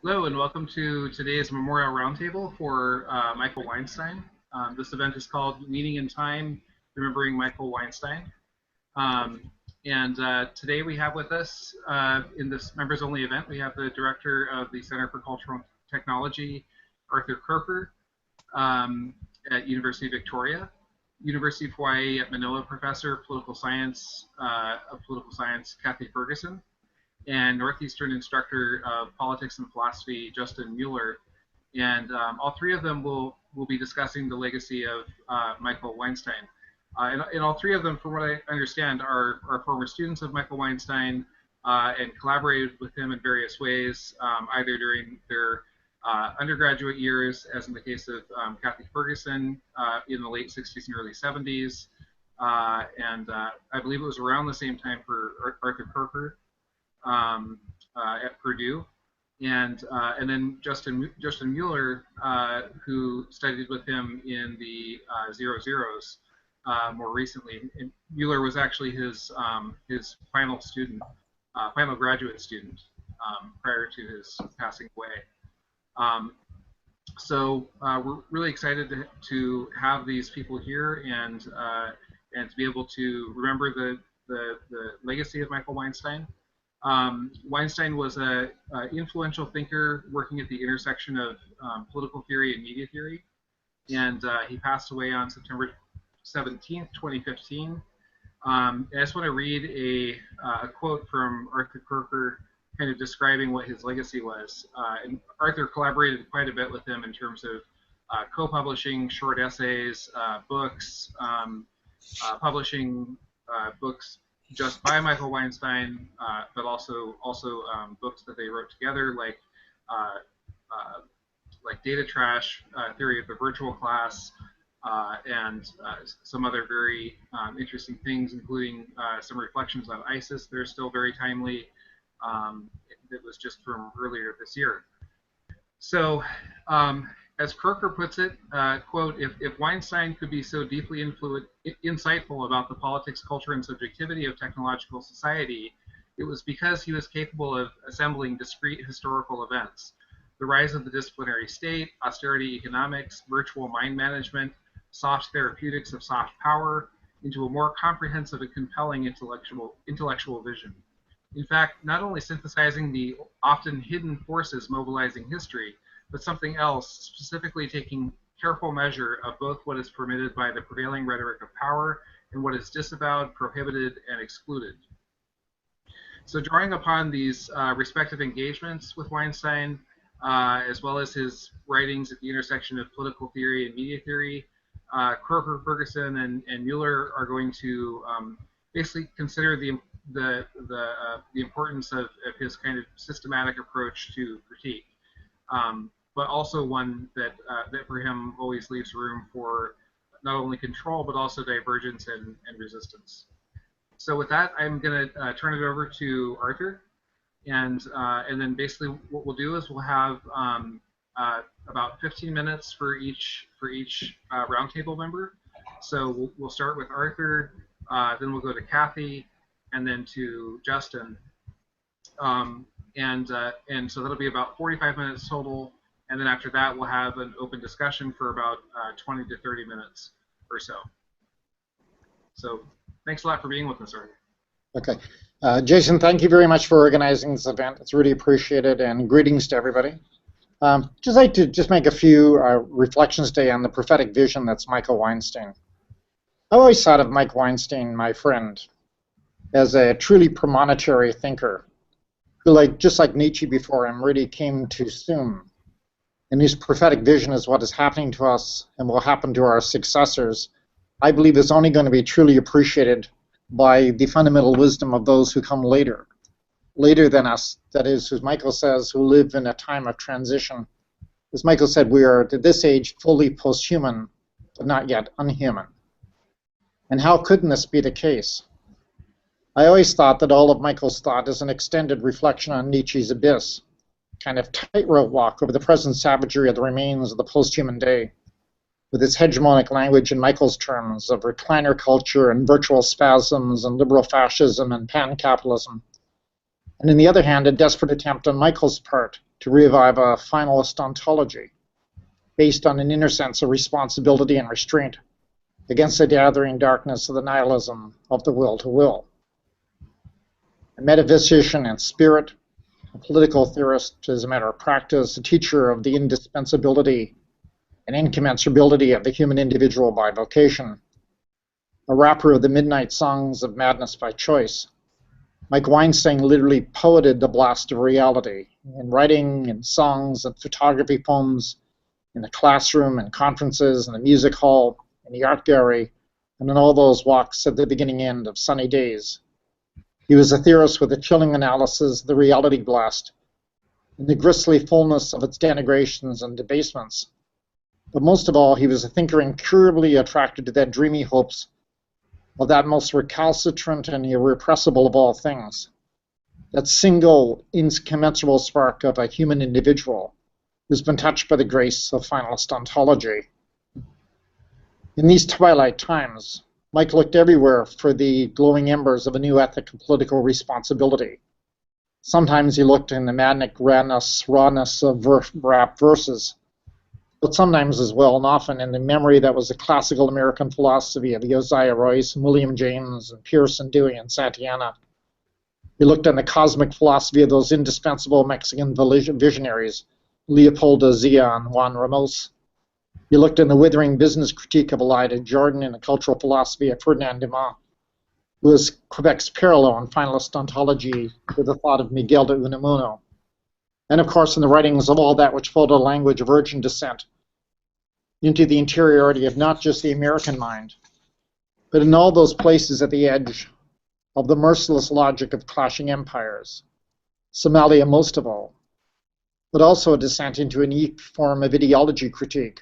Hello and welcome to today's Memorial Roundtable for Michael Weinstein. This event is called Meaning in Time, Remembering Michael Weinstein. And today we have with us, in this members-only event, we have the Director of the Center for Cultural Technology, Arthur Croker, at University of Victoria, University of Hawaii at Manoa Professor of Political Science, Kathy Ferguson, and Northeastern instructor of politics and philosophy, Justin Mueller. And all three of them will be discussing the legacy of Michael Weinstein. And all three of them, from what I understand, are former students of Michael Weinstein and collaborated with him in various ways, either during their undergraduate years, as in the case of Kathy Ferguson in the late 60s and early 70s. And I believe it was around the same time for Arthur Croker at Purdue, and then Justin Mueller, who studied with him in the Zero Zeros more recently. And Mueller was actually his final student, final graduate student prior to his passing away. So we're really excited to have these people here and to be able to remember the legacy of Michael Weinstein. Weinstein was an influential thinker working at the intersection of political theory and media theory, and he passed away on September 17th, 2015. I just want to read a quote from Arthur Croker, kind of describing what his legacy was. And Arthur collaborated quite a bit with him in terms of co-publishing short essays, books, publishing books just by Michael Weinstein, but also books that they wrote together, like Data Trash, Theory of the Virtual Class, and some other very interesting things, including some reflections on ISIS that are still very timely. That was just from earlier this year. So, as Croker puts it, quote, if Weinstein could be so deeply insightful about the politics, culture, and subjectivity of technological society, it was because he was capable of assembling discrete historical events. The rise of the disciplinary state, austerity economics, virtual mind management, soft therapeutics of soft power, into a more comprehensive and compelling intellectual vision. In fact, not only synthesizing the often hidden forces mobilizing history, but something else, specifically taking careful measure of both what is permitted by the prevailing rhetoric of power and what is disavowed, prohibited, and excluded. So drawing upon these respective engagements with Weinstein, as well as his writings at the intersection of political theory and media theory, Croker, Ferguson, and Mueller are going to basically consider the importance of his kind of systematic approach to critique. But also one that for him always leaves room for not only control but also divergence and resistance. So with that, I'm going to turn it over to Arthur, and then basically what we'll do is we'll have about 15 minutes for each roundtable member. So we'll start with Arthur, then we'll go to Kathy, and then to Justin, and so that'll be about 45 minutes total. And then after that, we'll have an open discussion for about 20 to 30 minutes or so. So thanks a lot for being with us, Arthur. Okay. Jason, thank you very much for organizing this event. It's really appreciated, and greetings to everybody. Just like to make a few reflections today on the prophetic vision that's Michael Weinstein. I always thought of Mike Weinstein, my friend, as a truly premonitory thinker who, just like Nietzsche before him, really came too soon. And his prophetic vision is what is happening to us and will happen to our successors. I believe is only going to be truly appreciated by the fundamental wisdom of those who come later than us. That is, as Michael says, who live in a time of transition. As Michael said, we are at this age fully posthuman, but not yet unhuman. And how couldn't this be the case? I always thought that all of Michael's thought is an extended reflection on Nietzsche's abyss, kind of tightrope walk over the present savagery of the remains of the posthuman day, with its hegemonic language in Michael's terms of recliner culture and virtual spasms and liberal fascism and pan-capitalism. And on the other hand, a desperate attempt on Michael's part to revive a finalist ontology based on an inner sense of responsibility and restraint against the gathering darkness of the nihilism of the will to will. A metaphysician and spirit, a political theorist as a matter of practice, a teacher of the indispensability and incommensurability of the human individual by vocation, a rapper of the midnight songs of madness by choice. Mike Weinstein literally poeted the blast of reality in writing and songs and photography poems, in the classroom and conferences, in the music hall, in the art gallery, and in all those walks at the beginning end of sunny days. He was a theorist with a chilling analysis of the reality blast, in the grisly fullness of its denigrations and debasements. But most of all, he was a thinker incurably attracted to that dreamy hopes of that most recalcitrant and irrepressible of all things, that single, incommensurable spark of a human individual who's been touched by the grace of finalist ontology. In these twilight times, Mike looked everywhere for the glowing embers of a new ethic and political responsibility. Sometimes he looked in the manic rawness of rap verses, but sometimes as well, and often in the memory that was the classical American philosophy of Josiah Royce, William James, and Pearson, Dewey, and Santayana. He looked in the cosmic philosophy of those indispensable Mexican visionaries, Leopoldo Zia and Juan Ramos. He looked in the withering business critique of Elida Jordan and the cultural philosophy of Ferdinand Dumas, who was Quebec's parallel in finalist ontology with the thought of Miguel de Unamuno. And of course, in the writings of all that which followed a language of urgent descent into the interiority of not just the American mind, but in all those places at the edge of the merciless logic of clashing empires, Somalia most of all, but also a descent into a unique form of ideology critique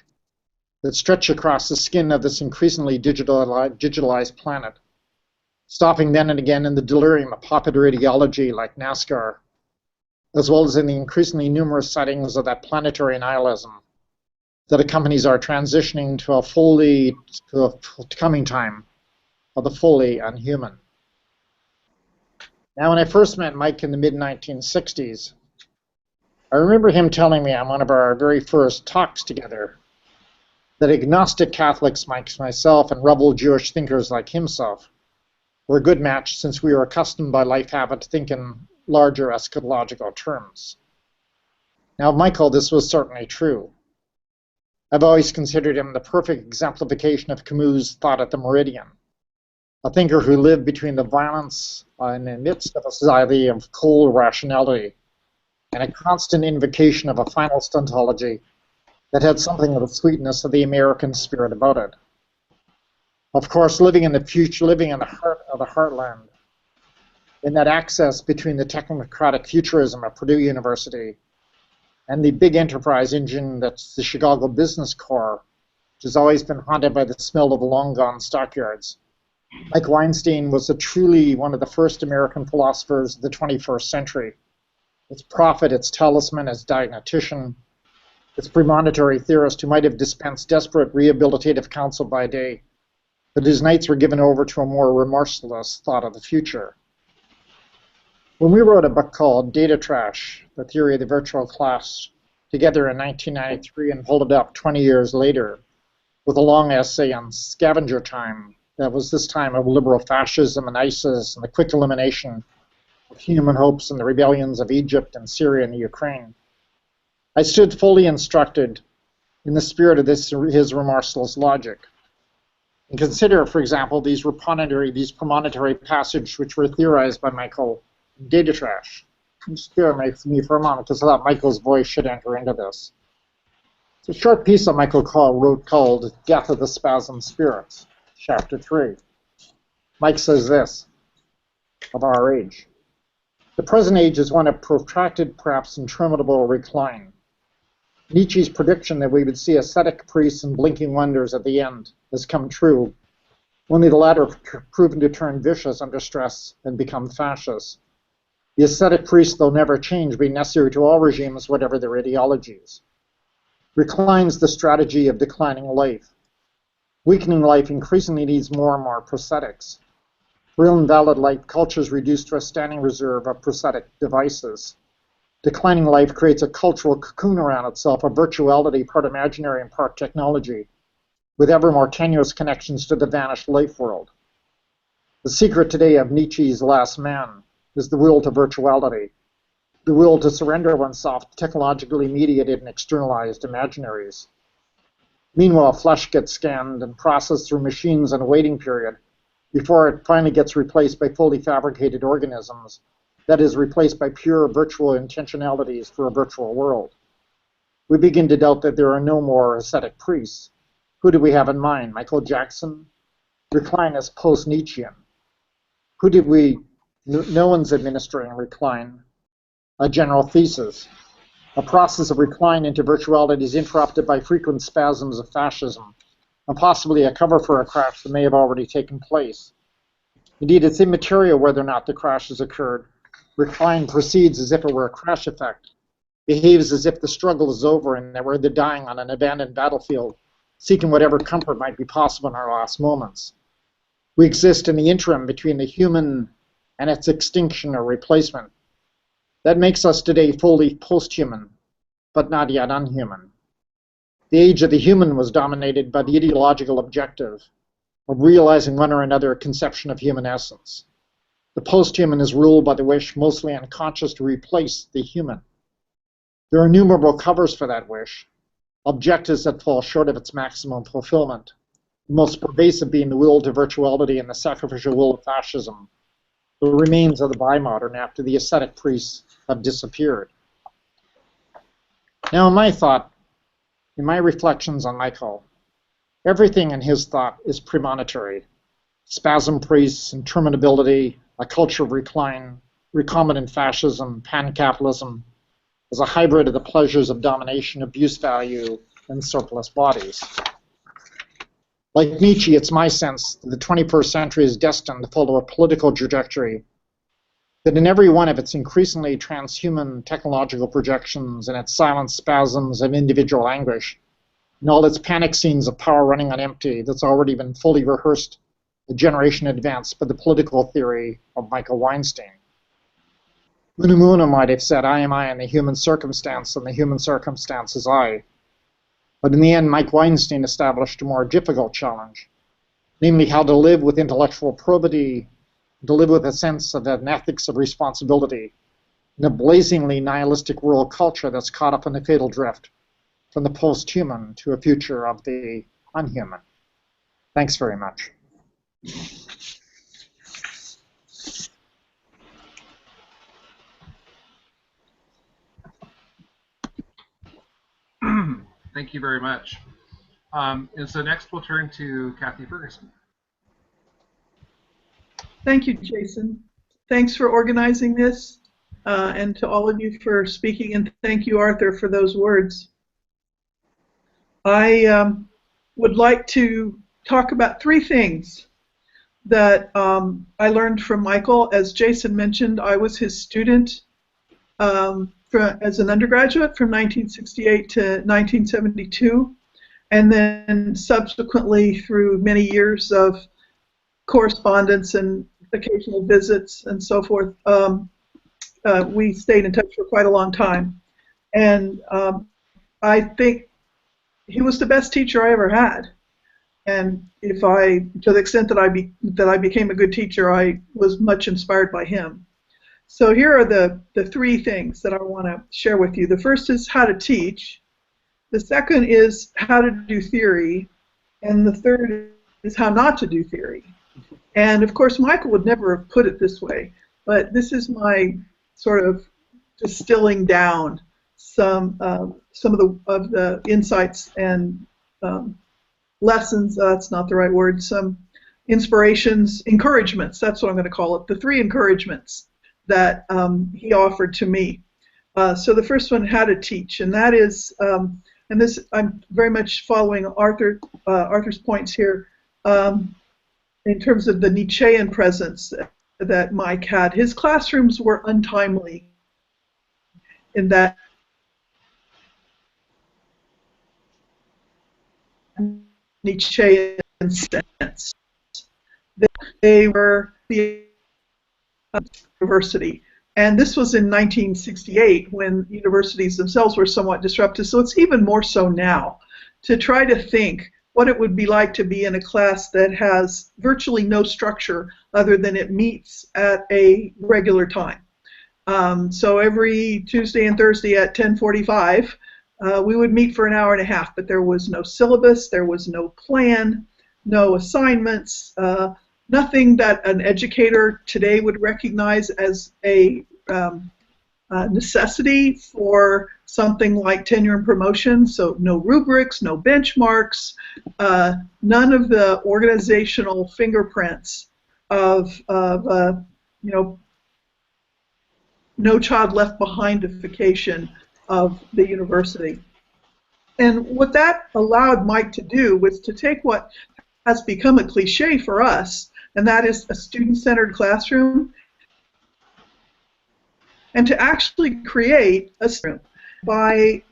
that stretched across the skin of this increasingly digitalized planet, stopping then and again in the delirium of popular ideology like NASCAR, as well as in the increasingly numerous sightings of that planetary nihilism that accompanies our transitioning to a coming time of the fully unhuman. Now, when I first met Mike in the mid-1960s, I remember him telling me on one of our very first talks together that agnostic Catholics like myself and rebel Jewish thinkers like himself were a good match, since we were accustomed by life habit to think in larger eschatological terms. Now, Michael, this was certainly true. I've always considered him the perfect exemplification of Camus' thought at the meridian, a thinker who lived between the violence in the midst of a society of cold rationality and a constant invocation of a finalist ontology that had something of the sweetness of the American spirit about it. Of course, living in the future, living in the heart of the heartland, in that access between the technocratic futurism of Purdue University and the big enterprise engine that's the Chicago Business Core, which has always been haunted by the smell of the long-gone stockyards. Mike Weinstein was truly one of the first American philosophers of the 21st century. Its prophet, its talisman, its diagnostician, its premonitory theorist who might have dispensed desperate rehabilitative counsel by day, but his nights were given over to a more remorseless thought of the future. When we wrote a book called Data Trash, The Theory of the Virtual Class, together in 1993 and pulled it up 20 years later with a long essay on scavenger time, that was this time of liberal fascism and ISIS and the quick elimination of human hopes and the rebellions of Egypt and Syria and the Ukraine, I stood fully instructed in the spirit of his remorseless logic. And consider, for example, these premonitory passages which were theorized by Michael in Data Trash. Just bear with me for a moment, because I thought Michael's voice should enter into this. It's a short piece that Michael wrote called Death of the Spasm Spirits, Chapter 3. Mike says this of our age: the present age is one of protracted, perhaps interminable recline. Nietzsche's prediction that we would see ascetic priests and blinking wonders at the end has come true, only the latter have proven to turn vicious under stress and become fascist. The ascetic priest, though never change, being necessary to all regimes, whatever their ideologies. Recline's the strategy of declining life. Weakening life increasingly needs more and more prosthetics. Real and valid life culture is reduced to a standing reserve of prosthetic devices. Declining life creates a cultural cocoon around itself, a virtuality, part imaginary and part technology, with ever more tenuous connections to the vanished life world. The secret today of Nietzsche's Last Man is the will to virtuality, the will to surrender oneself to technologically mediated and externalized imaginaries. Meanwhile, flesh gets scanned and processed through machines in a waiting period before it finally gets replaced by fully fabricated organisms, that is, replaced by pure virtual intentionalities for a virtual world. We begin to doubt that there are no more ascetic priests. Who do we have in mind? Michael Jackson? Recline is post-Nietzschean. Who did we? No one's administering recline. A general thesis. A process of recline into virtuality is interrupted by frequent spasms of fascism, and possibly a cover for a crash that may have already taken place. Indeed, it's immaterial whether or not the crash has occurred. Recline proceeds as if it were a crash effect, behaves as if the struggle is over and that we're either dying on an abandoned battlefield, seeking whatever comfort might be possible in our last moments. We exist in the interim between the human and its extinction or replacement. That makes us today fully post-human, but not yet unhuman. The age of the human was dominated by the ideological objective of realizing one or another conception of human essence. The post-human is ruled by the wish, mostly unconscious, to replace the human. There are innumerable covers for that wish, objectives that fall short of its maximum fulfillment, the most pervasive being the will to virtuality and the sacrificial will of fascism, the remains of the bi-modern after the ascetic priests have disappeared. Now, in my reflections on Michael, everything in his thought is premonitory. Spasm priests, interminability, a culture of recline, recombinant fascism, pan-capitalism, as a hybrid of the pleasures of domination, abuse value, and surplus bodies. Like Nietzsche, it's my sense that the 21st century is destined to follow a political trajectory that in every one of its increasingly transhuman technological projections and its silent spasms of individual anguish, and all its panic scenes of power running on empty that's already been fully rehearsed a generation in advance by the political theory of Michael Weinstein. Unamuno might have said, I am I in the human circumstance, and the human circumstance is I. But in the end, Mike Weinstein established a more difficult challenge, namely how to live with intellectual probity, to live with a sense of an ethics of responsibility in a blazingly nihilistic world culture that's caught up in the fatal drift from the post-human to a future of the unhuman. Thanks very much. Thank you very much. And so next we'll turn to Kathy Ferguson. Thank you, Jason. Thanks for organizing this, and to all of you for speaking, and thank you, Arthur, for those words. I would like to talk about three things that I learned from Michael. As Jason mentioned, I was his student as an undergraduate from 1968 to 1972, and then subsequently through many years of correspondence and occasional visits and so forth. We stayed in touch for quite a long time, and I think he was the best teacher I ever had. And to the extent that I became a good teacher, I was much inspired by him. So here are the three things that I want to share with you. The first is how to teach. The second is how to do theory, and the third is how not to do theory. And of course, Michael would never have put it this way, but this is my sort of distilling down some of the insights and lessons. That's not the right word. Some inspirations, encouragements. That's what I'm going to call it. The three encouragements that he offered to me. So the first one, how to teach, and that is, and this I'm very much following Arthur's points here. In terms of the Nietzschean presence that Mike had, his classrooms were untimely in that Nietzschean sense. They were the university, And this was in 1968 when universities themselves were somewhat disrupted. So it's even more so now to try to think what it would be like to be in a class that has virtually no structure other than it meets at a regular time. So every Tuesday and Thursday at 10:45, we would meet for an hour and a half, but there was no syllabus, there was no plan, no assignments, nothing that an educator today would recognize as a necessity for something like tenure and promotion. So no rubrics, no benchmarks, none of the organizational fingerprints of you know, no child left behindification of the university. And what that allowed Mike to do was to take what has become a cliche for us, and that is a student-centered classroom, and to actually create a classroom by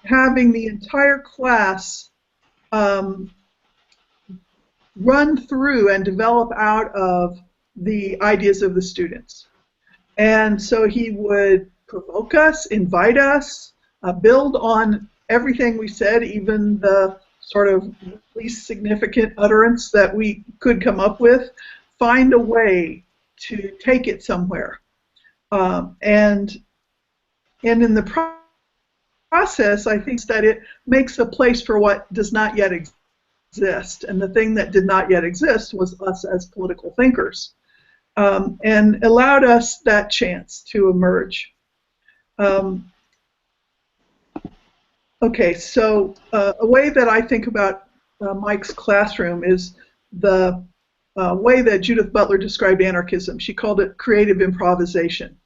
having the entire class run through and develop out of the ideas of the students. And so he would provoke us, invite us, build on everything we said, even the sort of least significant utterance that we could come up with, find a way to take it somewhere. And in the process, I think that it makes a place for what does not yet exist. And the thing that did not yet exist was us as political thinkers. And allowed us that chance to emerge. Okay, so a way that I think about Mike's classroom is the way that Judith Butler described anarchism. She called it creative improvisation.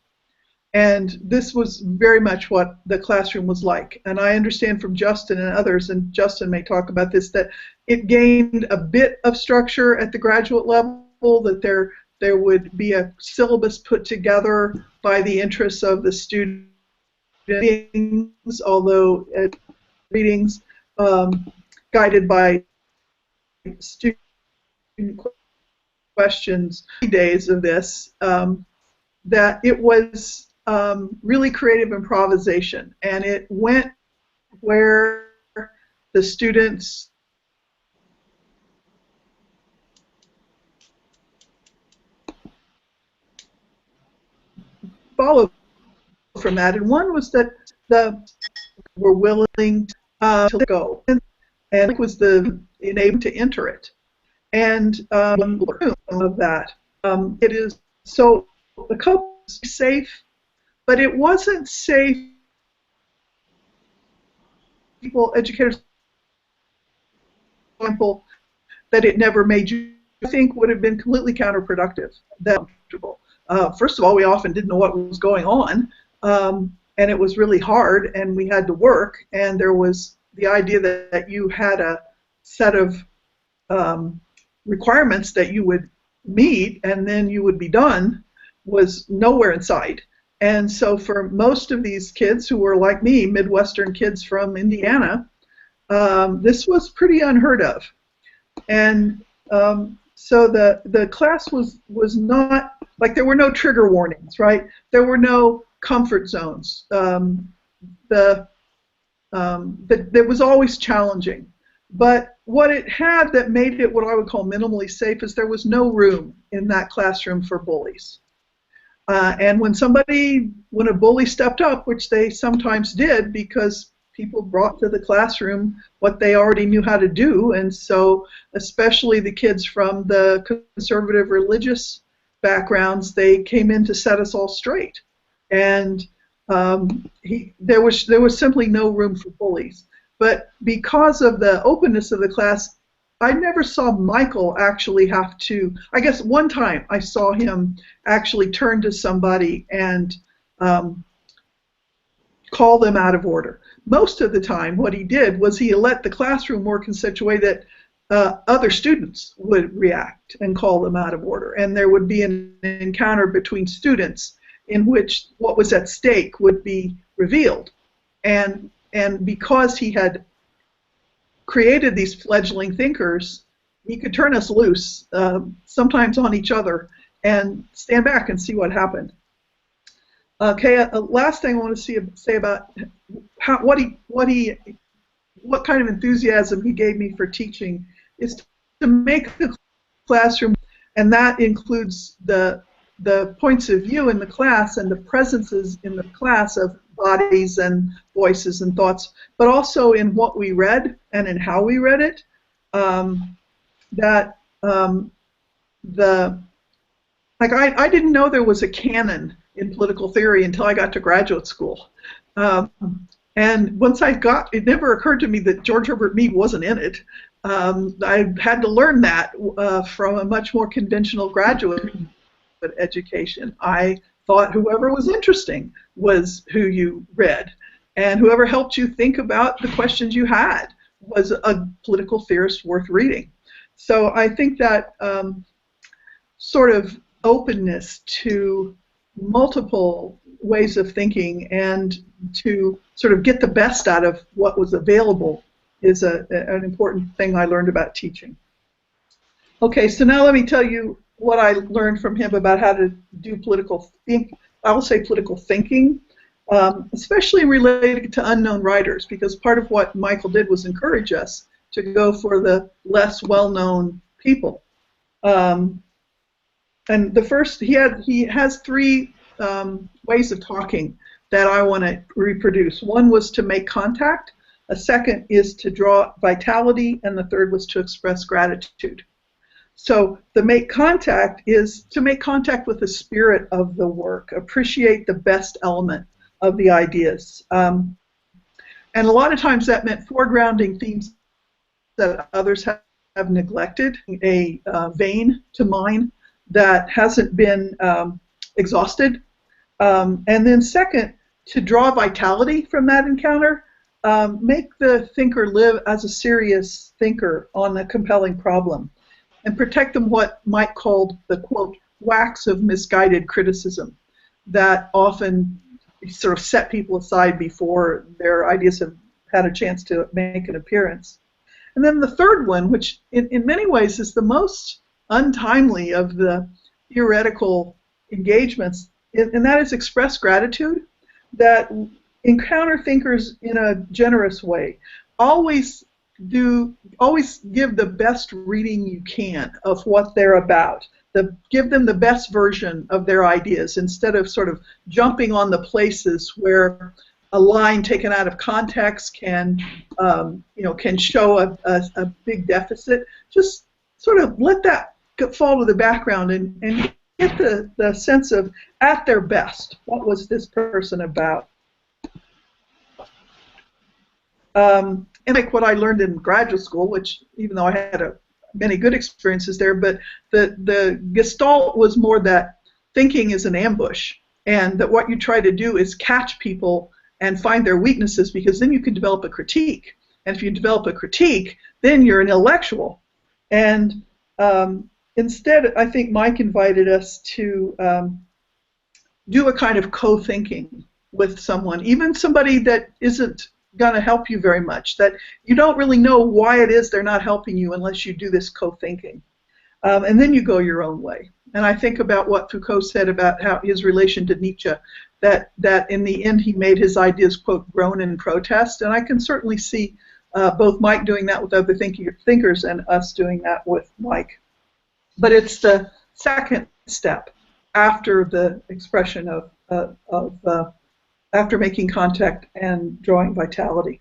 And this was very much what the classroom was like. And I understand from Justin and others, and Justin may talk about this, that it gained a bit of structure at the graduate level, that there would be a syllabus put together by the interests of the students, although readings guided by student questions, days of this, that it was really creative improvisation, and it went where the students follow from that. And one was that were willing to go, and it was the enabled to enter it. And of that, it is so the code was safe, but it wasn't safe. People, educators, example, that it never made you think would have been completely counterproductive. First of all, we often didn't know what was going on, and it was really hard, and we had to work, and there was the idea that you had a set of requirements that you would meet, and then you would be done, was nowhere in sight. And so for most of these kids who were like me, Midwestern kids from Indiana, this was pretty unheard of. And so the class was not, like, there were no trigger warnings, right? There were no comfort zones. It was always challenging. But what it had that made it what I would call minimally safe is there was no room in that classroom for bullies. And when a bully stepped up, which they sometimes did because people brought to the classroom what they already knew how to do, and so especially the kids from the conservative religious backgrounds, they came in to set us all straight. And there was simply no room for bullies. But because of the openness of the class, I never saw Michael actually have to, I guess one time I saw him actually turn to somebody and call them out of order. Most of the time what he did was he let the classroom work in such a way that other students would react and call them out of order. And there would be an encounter between students in which what was at stake would be revealed. And because he had created these fledgling thinkers, he could turn us loose, sometimes on each other, and stand back and see what happened. Okay, last thing I want to say about what kind of enthusiasm he gave me for teaching is to make a classroom, and that includes the points of view in the class and the presences in the class of bodies and voices and thoughts, but also in what we read and in how we read it. That the I didn't know there was a canon in political theory until I got to graduate school. Um, and once it never occurred to me that George Herbert Mead wasn't in it. I had to learn that from a much more conventional graduate education. I thought whoever was interesting was who you read, and whoever helped you think about the questions you had was a political theorist worth reading. So I think that sort of openness to multiple ways of thinking and to sort of get the best out of what was available is an important thing I learned about teaching. Okay, so now let me tell you what I learned from him about how to do I will say political thinking, especially related to unknown writers, because part of what Michael did was encourage us to go for the less well-known people. And the first, he has three ways of talking that I want to reproduce. One was to make contact, a second is to draw vitality, and the third was to express gratitude. So the make contact is to make contact with the spirit of the work, appreciate the best element of the ideas. And a lot of times that meant foregrounding themes that others have neglected, a vein to mine that hasn't been exhausted. And then second, to draw vitality from that encounter, make the thinker live as a serious thinker on a compelling problem, and protect them what Mike called the, quote, wax of misguided criticism that often sort of set people aside before their ideas have had a chance to make an appearance. And then the third one, which in many ways is the most untimely of the theoretical engagements, and that is express gratitude, that encounter thinkers in a generous way. Always give the best reading you can of what they're about. Give them the best version of their ideas instead of sort of jumping on the places where a line taken out of context can show a big deficit. Just sort of let that fall to the background and get the sense of, at their best, what was this person about? And like what I learned in graduate school, which even though I had many good experiences there, but the gestalt was more that thinking is an ambush, and that what you try to do is catch people and find their weaknesses, because then you can develop a critique. And if you develop a critique, then you're an intellectual. And instead, I think Mike invited us to do a kind of co-thinking with someone, even somebody that isn't going to help you very much, that you don't really know why it is they're not helping you unless you do this co-thinking. And then you go your own way. And I think about what Foucault said about how his relation to Nietzsche, that in the end he made his ideas, quote, groan in protest. And I can certainly see both Mike doing that with other thinkers and us doing that with Mike. But it's the second step after the expression after making contact and drawing vitality.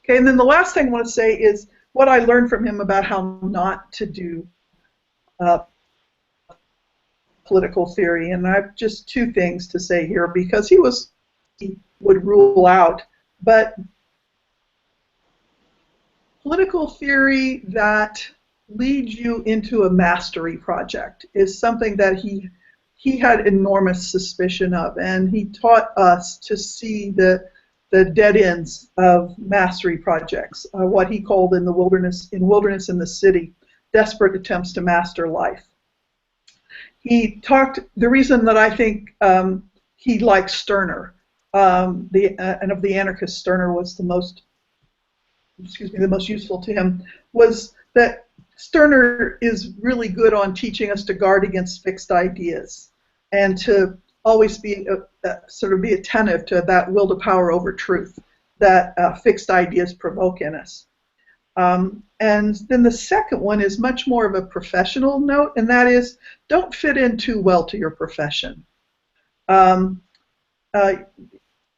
Okay, and then the last thing I want to say is what I learned from him about how not to do political theory. And I have just two things to say here, because he would rule out. But political theory that leads you into a mastery project is something that he had enormous suspicion of, and he taught us to see the dead ends of mastery projects, what he called in Wilderness in the City, desperate attempts to master life. He talked, the reason that I think he liked Stirner, and of the anarchists, Stirner was the most useful to him, was that Stirner is really good on teaching us to guard against fixed ideas and to always be sort of be attentive to that will to power over truth that fixed ideas provoke in us. And then the second one is much more of a professional note, and that is don't fit in too well to your profession. Um,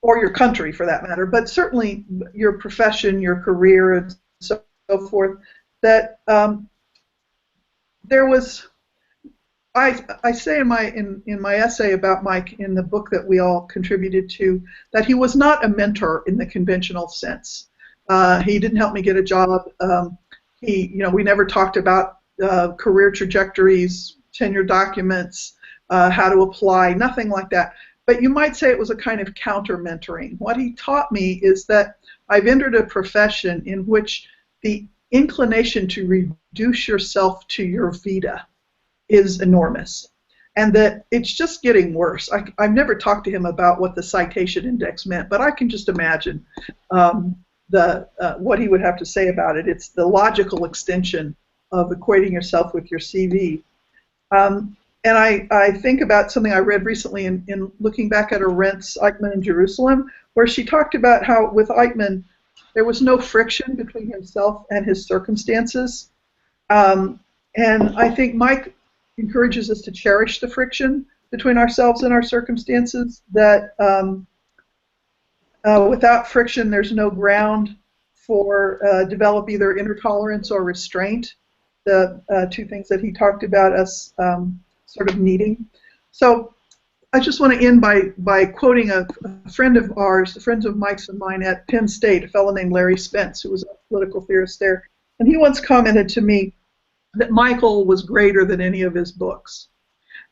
or your country for that matter, but certainly your profession, your career, and so forth, that there was, I say in my essay about Mike in the book that we all contributed to, that he was not a mentor in the conventional sense. He didn't help me get a job. We never talked about career trajectories, tenure documents, how to apply, nothing like that. But you might say it was a kind of counter-mentoring. What he taught me is that I've entered a profession in which the inclination to reduce yourself to your vita is enormous, and that it's just getting worse. I've never talked to him about what the citation index meant, but I can just imagine what he would have to say about it. It's the logical extension of equating yourself with your CV. And I think about something I read recently in looking back at Arendt's Eichmann in Jerusalem, where she talked about how with Eichmann there was no friction between himself and his circumstances. And I think Mike encourages us to cherish the friction between ourselves and our circumstances, that without friction there's no ground for develop either inner tolerance or restraint, the two things that he talked about us sort of needing. So I just want to end by quoting a friend of ours, a friend of Mike's and mine at Penn State, a fellow named Larry Spence, who was a political theorist there. And he once commented to me that Michael was greater than any of his books.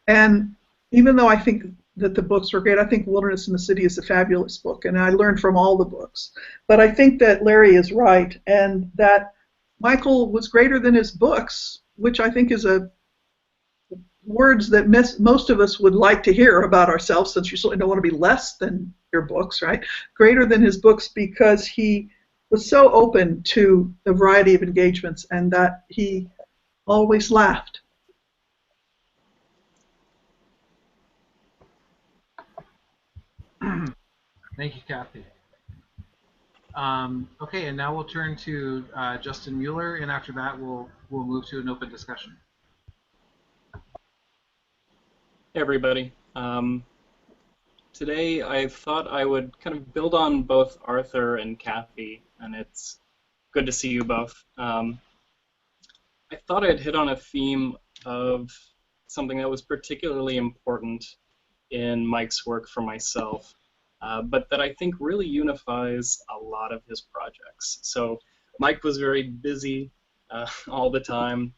And even though I think that the books were great, I think Wilderness in the City is a fabulous book, and I learned from all the books. But I think that Larry is right, and that Michael was greater than his books, which I think is a words that most of us would like to hear about ourselves, since you certainly don't want to be less than your books, right? Greater than his books because he was so open to a variety of engagements, and that he always laughed. Thank you, Kathy. Okay, and now we'll turn to Justin Mueller, and after that we'll move to an open discussion. Hey everybody. Today I thought I would kind of build on both Arthur and Kathy, and it's good to see you both. I thought I'd hit on a theme of something that was particularly important in Mike's work for myself, but that I think really unifies a lot of his projects. So Mike was very busy all the time.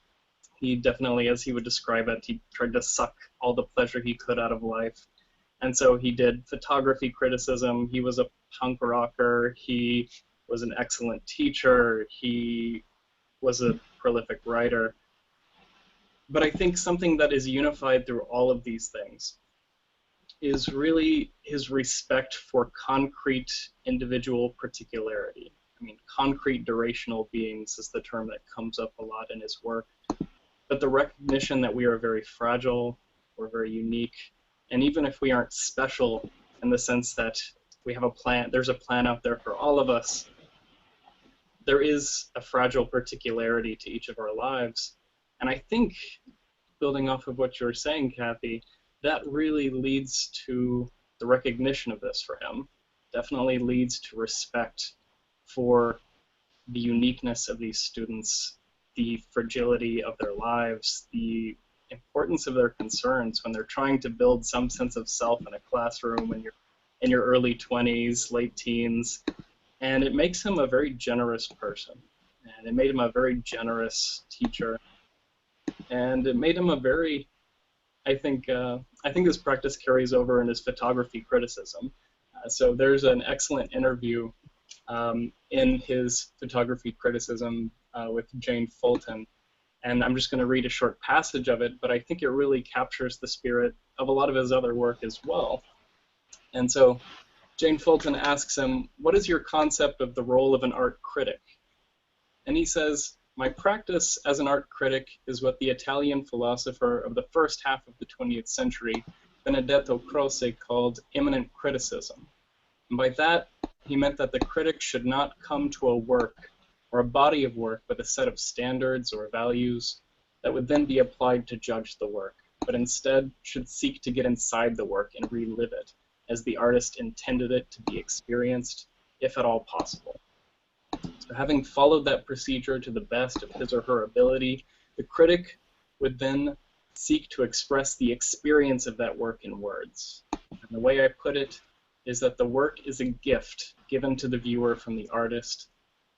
He definitely, as he would describe it, he tried to suck all the pleasure he could out of life. And so he did photography criticism. He was a punk rocker. He was an excellent teacher. He was a prolific writer. But I think something that is unified through all of these things is really his respect for concrete individual particularity. I mean, concrete durational beings is the term that comes up a lot in his work. But the recognition that we are very fragile, we're very unique, and even if we aren't special in the sense that we have a plan, there's a plan out there for all of us, there is a fragile particularity to each of our lives. And I think, building off of what you were saying, Kathy, that really leads to the recognition of this for him. Definitely leads to respect for the uniqueness of these students, the fragility of their lives, the importance of their concerns when they're trying to build some sense of self in a classroom when you're in your early 20s, late teens. And it makes him a very generous person. And it made him a very generous teacher. And it made him a very, I think this practice carries over in his photography criticism. So there's an excellent interview in his photography criticism with Jane Fulton. And I'm just going to read a short passage of it, but I think it really captures the spirit of a lot of his other work as well. And so Jane Fulton asks him, what is your concept of the role of an art critic? And he says, my practice as an art critic is what the Italian philosopher of the first half of the 20th century Benedetto Croce called immanent criticism. And by that, he meant that the critic should not come to a work or a body of work with a set of standards or values that would then be applied to judge the work, but instead should seek to get inside the work and relive it as the artist intended it to be experienced, if at all possible. So having followed that procedure to the best of his or her ability, the critic would then seek to express the experience of that work in words. And the way I put it is that the work is a gift given to the viewer from the artist,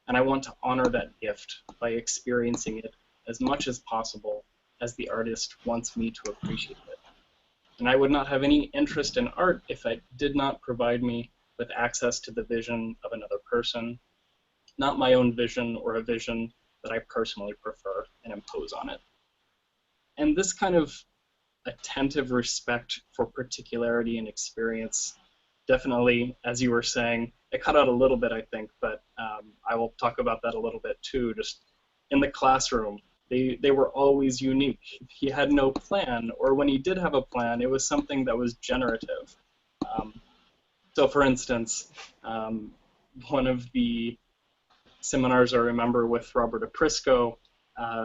and I want to honor that gift by experiencing it as much as possible as the artist wants me to appreciate it. And I would not have any interest in art if it did not provide me with access to the vision of another person, not my own vision or a vision that I personally prefer and impose on it. And this kind of attentive respect for particularity and experience, definitely, as you were saying, it cut out a little bit, I think, but I will talk about that a little bit too. Just in the classroom, they were always unique. He had no plan, or when he did have a plan, it was something that was generative. So for instance, one of the seminars I remember with Robert Aprisco,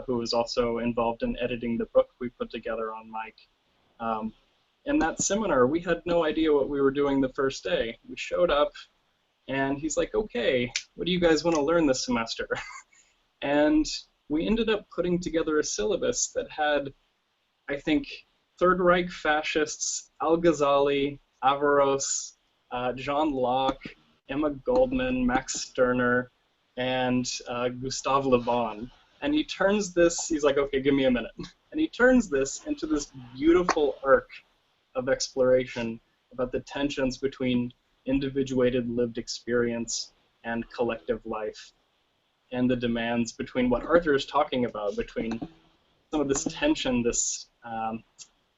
who was also involved in editing the book we put together on Mike. In that seminar, we had no idea what we were doing the first day. We showed up, and he's like, okay, what do you guys want to learn this semester? And we ended up putting together a syllabus that had, I think, Third Reich fascists, Al-Ghazali, Averroes, John Locke, Emma Goldman, Max Stirner, and Gustave Le Bon. And he turns this, he's like, okay, give me a minute. And he turns this into this beautiful arc of exploration about the tensions between individuated lived experience and collective life, and the demands between what Arthur is talking about, between some of this tension, this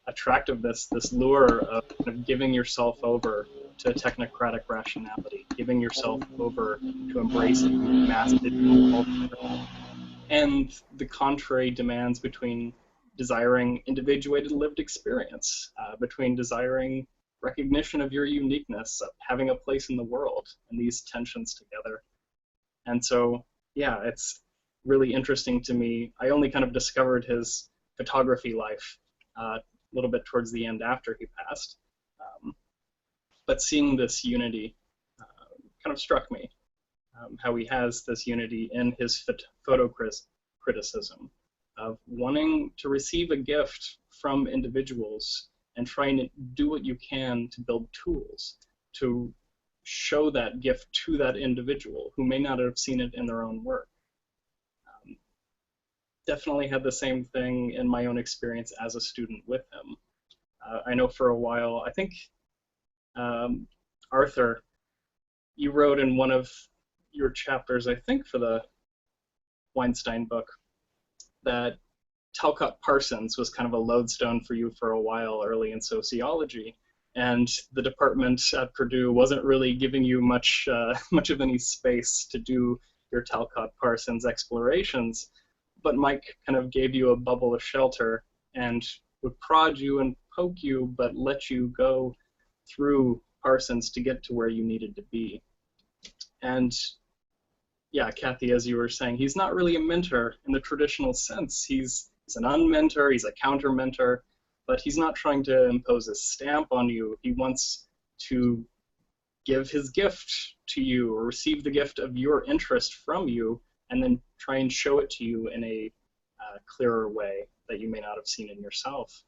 attractiveness, this lure of kind of giving yourself over to technocratic rationality, giving yourself over to embracing mass digital culture, and the contrary demands between desiring individuated lived experience, between desiring recognition of your uniqueness, of having a place in the world, and these tensions together. And so, yeah, it's really interesting to me. I only kind of discovered his photography life a little bit towards the end after he passed. But seeing this unity kind of struck me, how he has this unity in his photo criticism of wanting to receive a gift from individuals and trying to do what you can to build tools to show that gift to that individual who may not have seen it in their own work. Definitely had the same thing in my own experience as a student with him. I know for a while, I think, Arthur, you wrote in one of your chapters, I think for the Weinstein book, that Talcott Parsons was kind of a lodestone for you for a while early in sociology, and the department at Purdue wasn't really giving you much of any space to do your Talcott Parsons explorations, but Mike kind of gave you a bubble of shelter and would prod you and poke you, but let you go through Parsons to get to where you needed to be. And yeah, Kathy, as you were saying, he's not really a mentor in the traditional sense. He's an unmentor, he's a counter-mentor, but he's not trying to impose a stamp on you. He wants to give his gift to you or receive the gift of your interest from you and then try and show it to you in a clearer way that you may not have seen in yourself.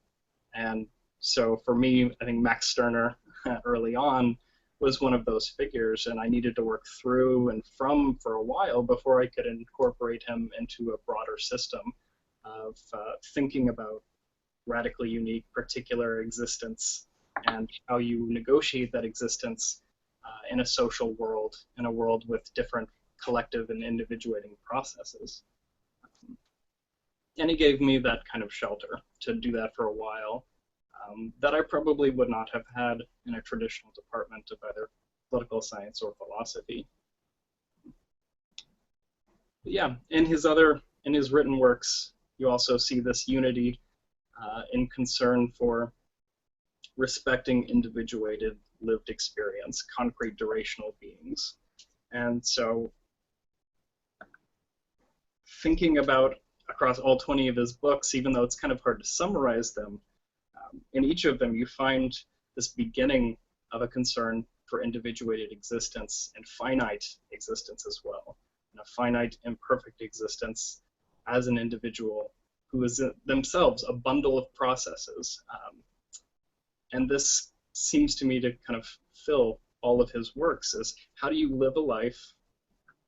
And so for me, I think Max Stirner early on was one of those figures, and I needed to work through and from for a while before I could incorporate him into a broader system of thinking about radically unique particular existence and how you negotiate that existence in a social world, in a world with different collective and individuating processes. And he gave me that kind of shelter to do that for a while that I probably would not have had in a traditional department of either political science or philosophy. But yeah, in his written works, you also see this unity in concern for respecting individuated lived experience, concrete durational beings. And so thinking about across all 20 of his books, even though it's kind of hard to summarize them, in each of them you find this beginning of a concern for individuated existence and finite existence as well, and a finite imperfect existence as an individual who is themselves a bundle of processes. And this seems to me to kind of fill all of his works, is how do you live a life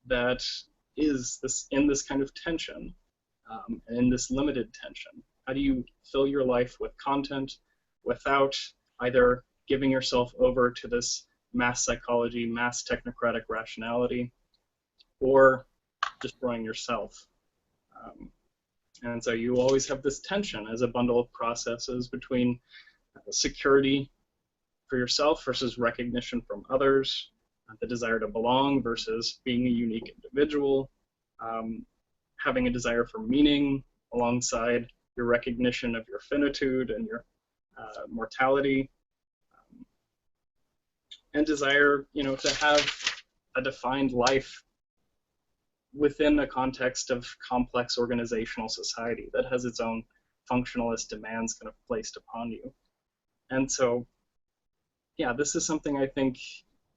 that is in this kind of tension, and in this limited tension? How do you fill your life with content without either giving yourself over to this mass psychology, mass technocratic rationality, or destroying yourself? And so you always have this tension as a bundle of processes between security for yourself versus recognition from others, the desire to belong versus being a unique individual, having a desire for meaning alongside your recognition of your finitude and your mortality, and desire, to have a defined life within a context of complex organizational society that has its own functionalist demands kind of placed upon you. And so, yeah, this is something I think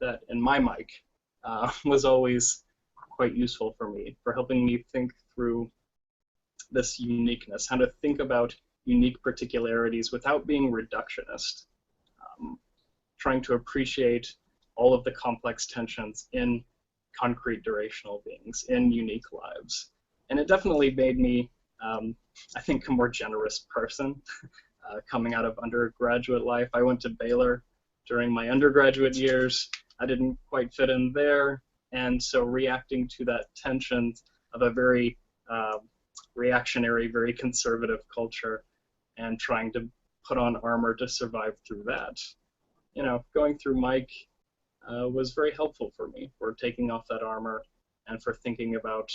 that in my mic was always quite useful for me, for helping me think through this uniqueness, how to think about unique particularities without being reductionist, trying to appreciate all of the complex tensions in concrete durational beings, in unique lives. And it definitely made me, I think, a more generous person coming out of undergraduate life. I went to Baylor during my undergraduate years. I didn't quite fit in there, and so reacting to that tension of a very reactionary, very conservative culture, and trying to put on armor to survive through that. Going through Mike was very helpful for me, for taking off that armor and for thinking about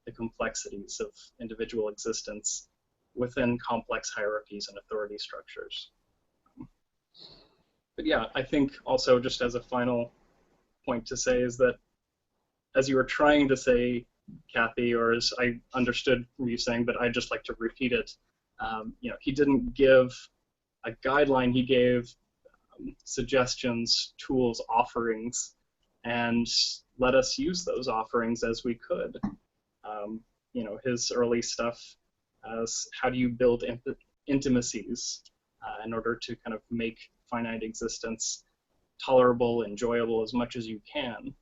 the complexities of individual existence within complex hierarchies and authority structures. But yeah, I think also, just as a final point to say, is that as you were trying to say, Kathy, or as I understood from you saying, but I'd just like to repeat it, he didn't give a guideline, he gave suggestions, tools, offerings, and let us use those offerings as we could. His early stuff as how do you build intimacies in order to kind of make finite existence tolerable, enjoyable as much as you can.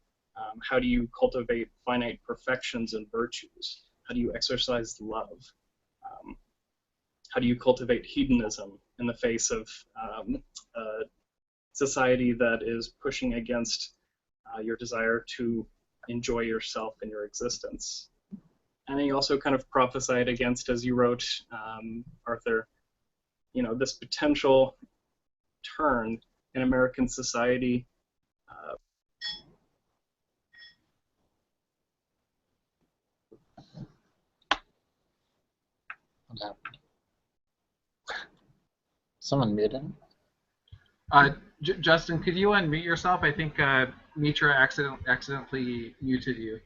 How do you cultivate finite perfections and virtues? How do you exercise love? How do you cultivate hedonism in the face of society that is pushing against your desire to enjoy yourself and your existence? And he also kind of prophesied against, as you wrote, Arthur, this potential turn in American society Someone muted. Justin, could you unmute yourself? I think Mitra accidentally muted you.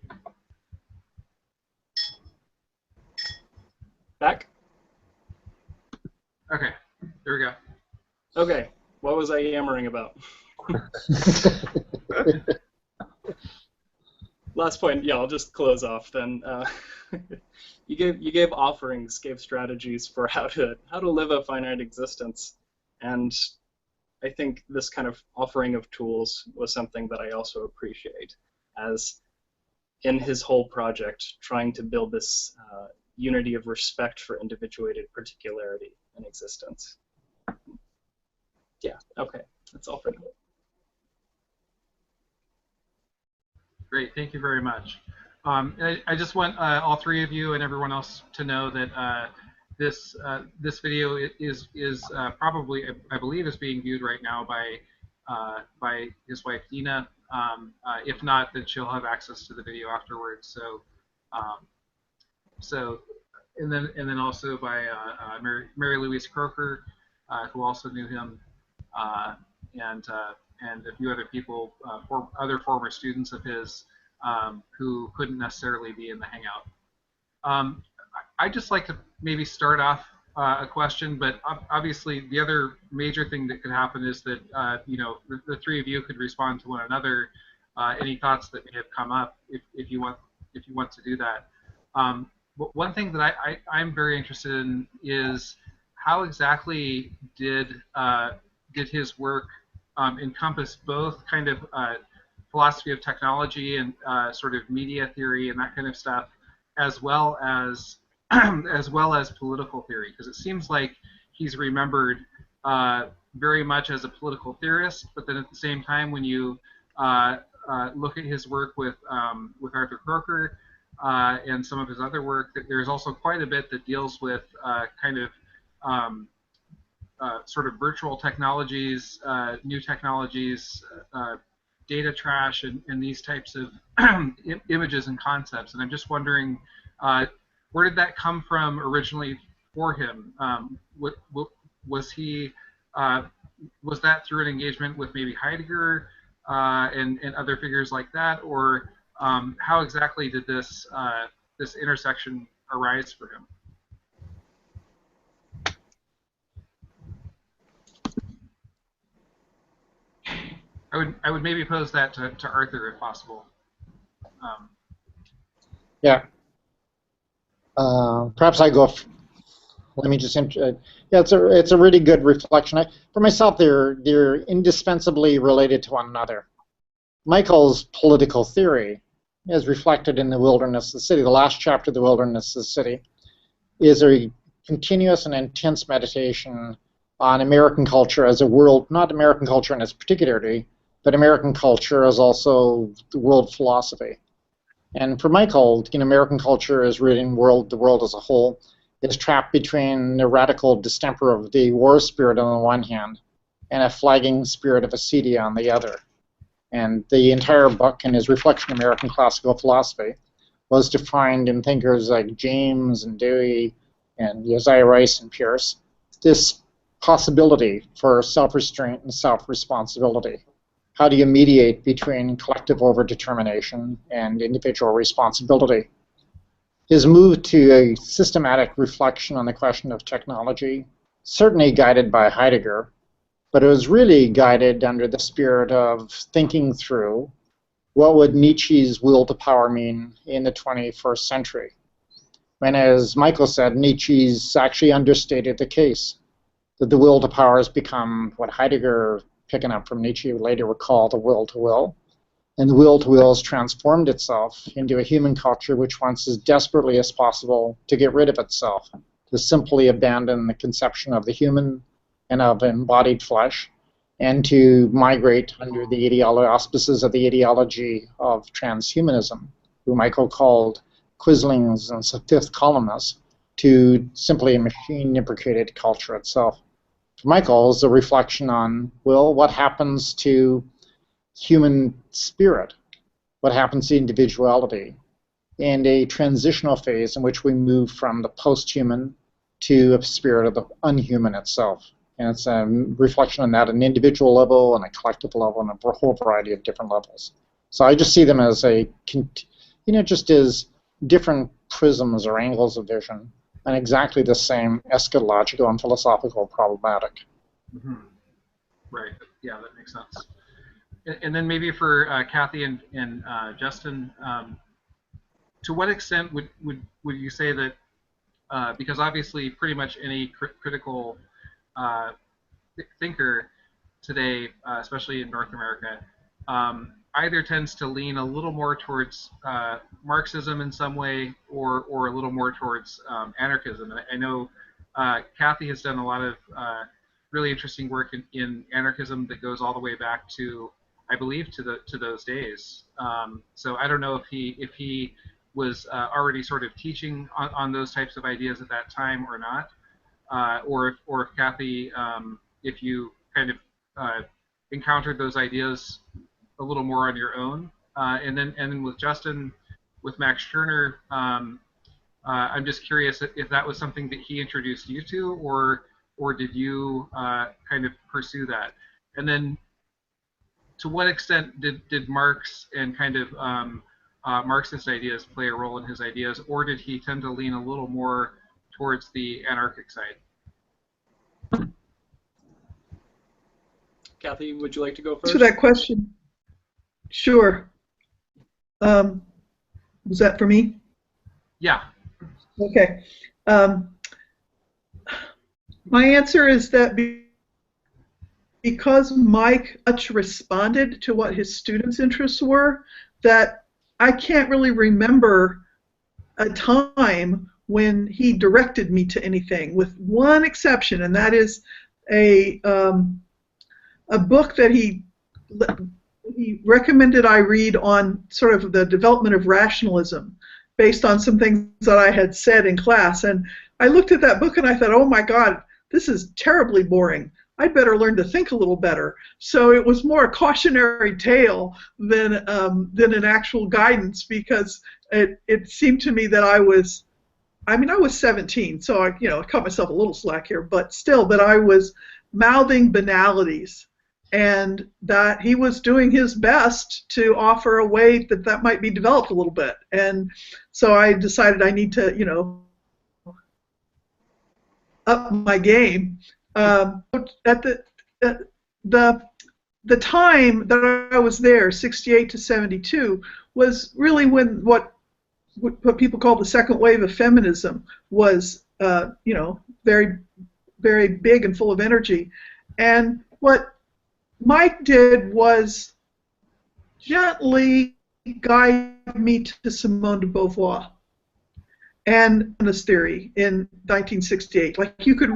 back. Okay, there we go. Okay, what was I yammering about? Last point, yeah, I'll just close off then. You gave offerings, gave strategies for how to live a finite existence, and I think this kind of offering of tools was something that I also appreciate, as in his whole project, trying to build this unity of respect for individuated particularity in existence. Yeah, okay, that's all for now. Great, thank you very much. I just want all three of you and everyone else to know that this video is probably, I believe, is being viewed right now by his wife Dina. If not, then she'll have access to the video afterwards. And then also by Mary Louise Croker, who also knew him. and a few other people, other former students of his, who couldn't necessarily be in the hangout. I'd just like to maybe start off a question, but obviously the other major thing that could happen is that the three of you could respond to one another. Any thoughts that may have come up, if you want to do that. One thing that I'm very interested in is how exactly did his work encompass both kind of philosophy of technology and sort of media theory and that kind of stuff, as well as as well as political theory, because it seems like he's remembered very much as a political theorist, but then at the same time, when you look at his work with Arthur Croker and some of his other work, there's also quite a bit that deals with kind of sort of virtual technologies, new technologies, data trash, and these types of images and concepts. And I'm just wondering, where did that come from originally for him? Was he was that through an engagement with maybe Heidegger and other figures like that, or how exactly did this this intersection arise for him? I would maybe pose that to Arthur if possible. Yeah. Perhaps I go. Let me just. Yeah, it's a really good reflection. For myself, they're indispensably related to one another. Michael's political theory, as reflected in The Wilderness of the City, the last chapter of The Wilderness of the City, is a continuous and intense meditation on American culture as a world, not American culture in its particularity, but American culture as also the world philosophy. And for Michael, American culture is reading the world as a whole, is trapped between the radical distemper of the war spirit on the one hand and a flagging spirit of acedia on the other. And the entire book and his reflection on American classical philosophy was to find in thinkers like James and Dewey and Josiah Rice and Pierce this possibility for self-restraint and self-responsibility. How do you mediate between collective overdetermination and individual responsibility? His move to a systematic reflection on the question of technology, certainly guided by Heidegger, but it was really guided under the spirit of thinking through what would Nietzsche's will to power mean in the 21st century. And as Michael said, Nietzsche's actually understated the case, that the will to power has become what Heidegger, picking up from Nietzsche, later would call the will to will. And the will to will has transformed itself into a human culture which wants as desperately as possible to get rid of itself, to simply abandon the conception of the human and of embodied flesh, and to migrate under the auspices of the ideology of transhumanism, who Michael called quislings and fifth columnists, to simply a machine-imbricated culture itself. For Michael is a reflection on, well, what happens to human spirit? What happens to individuality? And a transitional phase in which we move from the post-human to a spirit of the unhuman itself. And it's a reflection on that at an individual level and a collective level and a whole variety of different levels. So I just see them as just as different prisms or angles of vision and exactly the same eschatological and philosophical problematic. Mm-hmm. Right. Yeah, that makes sense. And then maybe for Kathy and Justin, to what extent would you say that, because obviously pretty much any critical thinker today, especially in North America, either tends to lean a little more towards Marxism in some way, or a little more towards anarchism. And I know Kathy has done a lot of really interesting work in anarchism that goes all the way back to, I believe, to those days. So I don't know if he was already sort of teaching on those types of ideas at that time or not, or if Kathy, if you kind of encountered those ideas a little more on your own, and then with Justin, with Max Stirner, I'm just curious if that was something that he introduced you to, or or did you kind of pursue that? And then, to what extent did Marx and kind of Marxist ideas play a role in his ideas, or did he tend to lean a little more towards the anarchic side? Kathy, would you like to go To first? that question, sure. Was that for me? Yeah. Okay. My answer is that because Mike much responded to what his students' interests were, that I can't really remember a time when he directed me to anything, with one exception, and that is a book that he recommended I read on sort of the development of rationalism, based on some things that I had said in class. And I looked at that book and I thought, oh my God, this is terribly boring. I'd better learn to think a little better. So it was more a cautionary tale than an actual guidance, because it seemed to me that I was 17, so I cut myself a little slack here, but still, that I was mouthing banalities, and that he was doing his best to offer a way that might be developed a little bit. And so I decided I need to, up my game. At the time that I was there, 68 to 72, was really when what people call the second wave of feminism was, very, very big and full of energy. And what Mike did was gently guide me to Simone de Beauvoir and feminist theory in 1968. Like, you could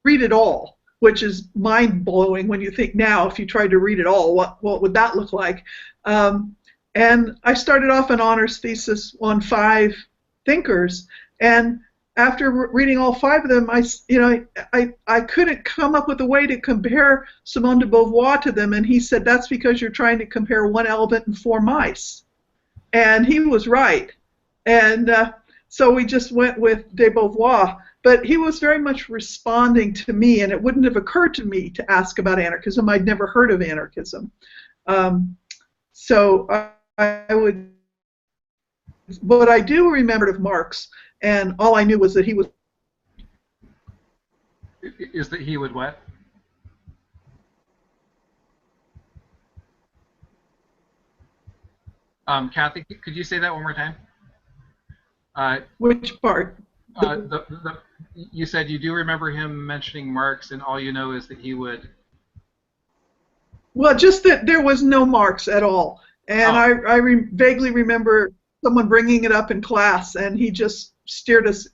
read it all, which is mind-blowing when you think now, if you tried to read it all, what would that look like? And I started off an honors thesis on 5 thinkers, and after reading all 5 of them, I couldn't come up with a way to compare Simone de Beauvoir to them, and he said, that's because you're trying to compare 1 elephant and 4 mice. And he was right. And so we just went with de Beauvoir. But he was very much responding to me, and it wouldn't have occurred to me to ask about anarchism. I'd never heard of anarchism. So I would, but I do remember of Marx, and all I knew was that he was. Is that he would what? Kathy, could you say that one more time? Which part? You said you do remember him mentioning Marx, and all you know is that he would. Well, just that there was no Marx at all, and I vaguely remember someone bringing it up in class, and he just steered us.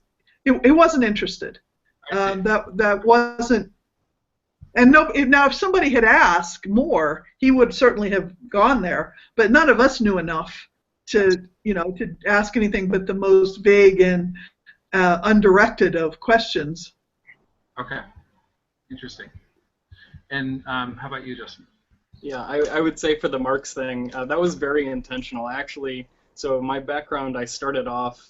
He wasn't interested. That wasn't. And no, now if somebody had asked more, he would certainly have gone there. But none of us knew enough to ask anything but the most vague and undirected of questions. Okay, interesting. And how about you, Justin? Yeah, I would say for the Marx thing, that was very intentional, actually. So my background, I started off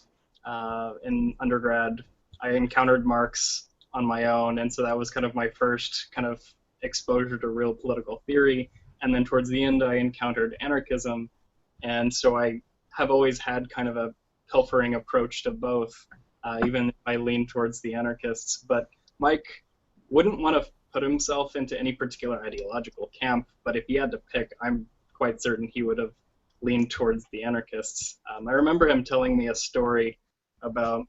in undergrad. I encountered Marx on my own, and so that was kind of my first kind of exposure to real political theory. And then towards the end, I encountered anarchism, and so I have always had kind of a pilfering approach to both, even if I lean towards the anarchists. But Mike wouldn't want to put himself into any particular ideological camp, but if he had to pick, I'm quite certain he would have leaned towards the anarchists. I remember him telling me a story about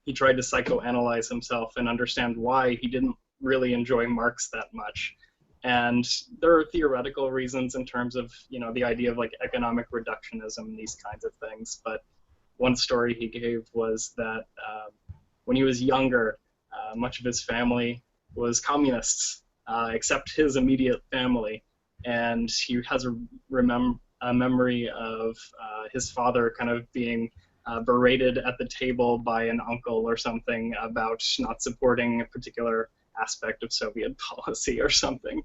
he tried to psychoanalyze himself and understand why he didn't really enjoy Marx that much. And there are theoretical reasons in terms of, the idea of like economic reductionism and these kinds of things. But one story he gave was that when he was younger, much of his family was communists, except his immediate family. And he has a memory of his father kind of being berated at the table by an uncle or something about not supporting a particular aspect of Soviet policy or something.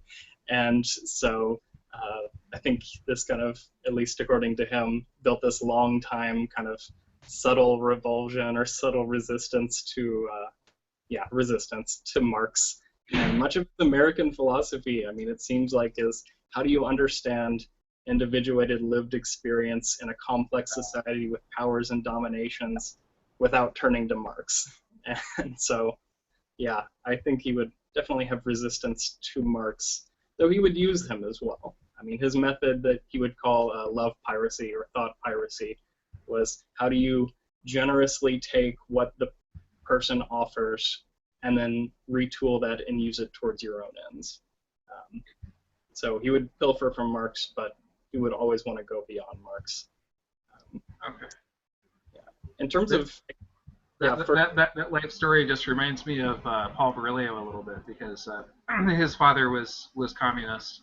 And so I think this kind of, at least according to him, built this long time kind of subtle revulsion or subtle resistance to resistance to Marx. And much of American philosophy, I mean, it seems like is how do you understand individuated lived experience in a complex society with powers and dominations without turning to Marx. And so, yeah, I think he would definitely have resistance to Marx, though he would use them as well. I mean, his method that he would call love piracy or thought piracy was how do you generously take what the person offers and then retool that and use it towards your own ends. So he would pilfer from Marx, but he would always want to go beyond Marx. Okay. Yeah. In terms of that life story just reminds me of Paul Virilio a little bit because his father was communist,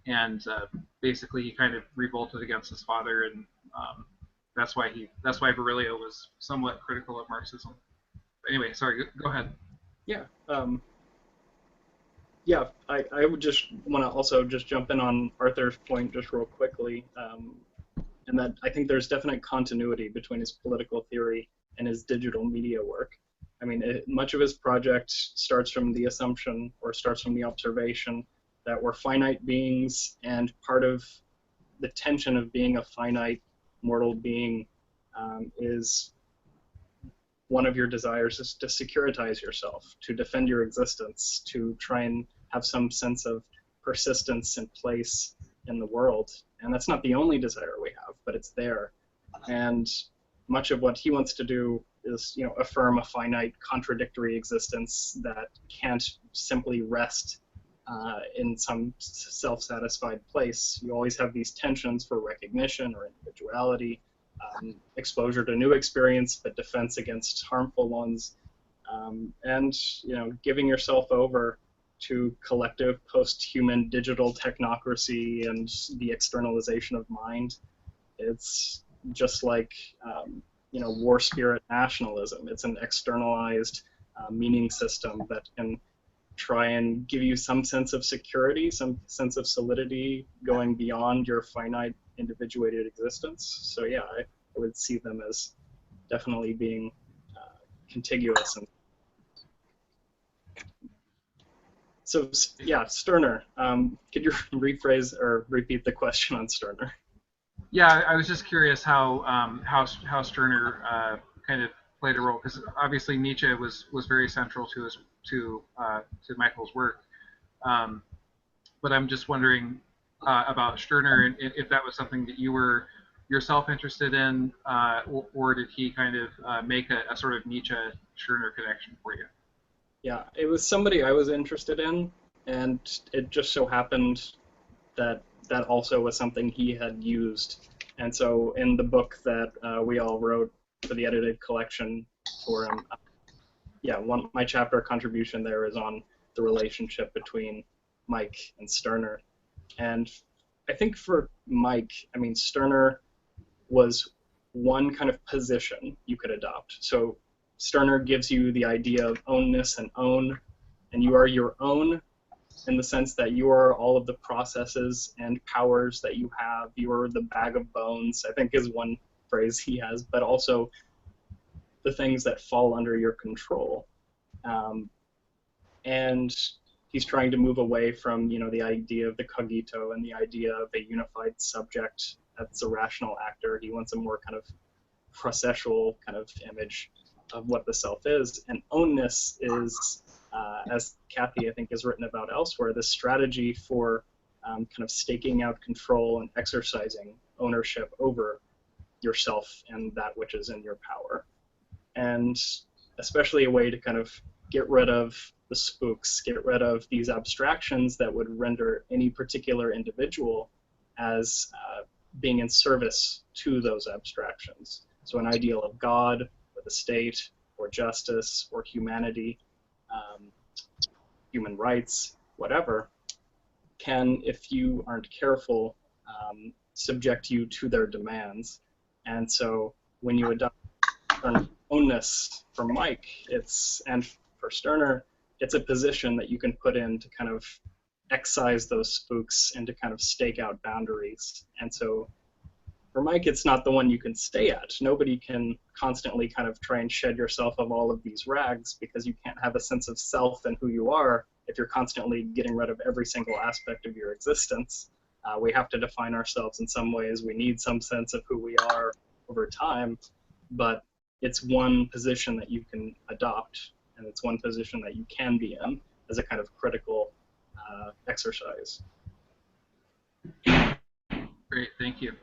and basically he kind of revolted against his father, and that's why Virilio was somewhat critical of Marxism. But anyway, sorry, go ahead. Yeah. I would just want to also just jump in on Arthur's point just real quickly, and that I think there's definite continuity between his political theory and his digital media work. I mean, much of his project starts from the assumption or starts from the observation that we're finite beings, and part of the tension of being a finite mortal being is one of your desires is to securitize yourself, to defend your existence, to try and have some sense of persistence and place in the world. And that's not the only desire we have, but it's there. And much of what he wants to do is, affirm a finite, contradictory existence that can't simply rest in some self-satisfied place. You always have these tensions for recognition or individuality, exposure to new experience, but defense against harmful ones, and giving yourself over to collective post-human digital technocracy and the externalization of mind. It's just like war spirit nationalism. It's an externalized meaning system that can try and give you some sense of security, some sense of solidity going beyond your finite individuated existence. So yeah, I would see them as definitely being contiguous. And so yeah, Stirner, could you rephrase or repeat the question on Stirner? Yeah, I was just curious how Stirner kind of played a role, because obviously Nietzsche was very central to Michael's work, but I'm just wondering about Stirner, and if that was something that you were yourself interested in, or did he kind of make a sort of Nietzsche-Stirner connection for you? Yeah, it was somebody I was interested in, and it just so happened that that also was something he had used. And so in the book that we all wrote for the edited collection for him, my chapter contribution there is on the relationship between Mike and Stirner. And I think for Mike, I mean, Stirner was one kind of position you could adopt. So Stirner gives you the idea of ownness and own, and you are your own in the sense that you are all of the processes and powers that you have. You are the bag of bones, I think is one phrase he has, but also the things that fall under your control. And he's trying to move away from, the idea of the cogito and the idea of a unified subject that's a rational actor. He wants a more kind of processual kind of image of what the self is. And ownness is, as Kathy, I think, has written about elsewhere, the strategy for kind of staking out control and exercising ownership over yourself and that which is in your power. And especially a way to kind of get rid of the spooks, get rid of these abstractions that would render any particular individual as being in service to those abstractions. So an ideal of God, or the state, or justice, or humanity, human rights, whatever, can, if you aren't careful, subject you to their demands. And so when you adopt ownness for Mike, and for Stirner, it's a position that you can put in to kind of excise those spooks and to kind of stake out boundaries. And so For Mike, it's not the one you can stay at. Nobody can constantly kind of try and shed yourself of all of these rags, because you can't have a sense of self and who you are if you're constantly getting rid of every single aspect of your existence. We have to define ourselves in some ways. We need some sense of who we are over time, but it's one position that you can adopt, and it's one position that you can be in as a kind of critical exercise. Great, thank you.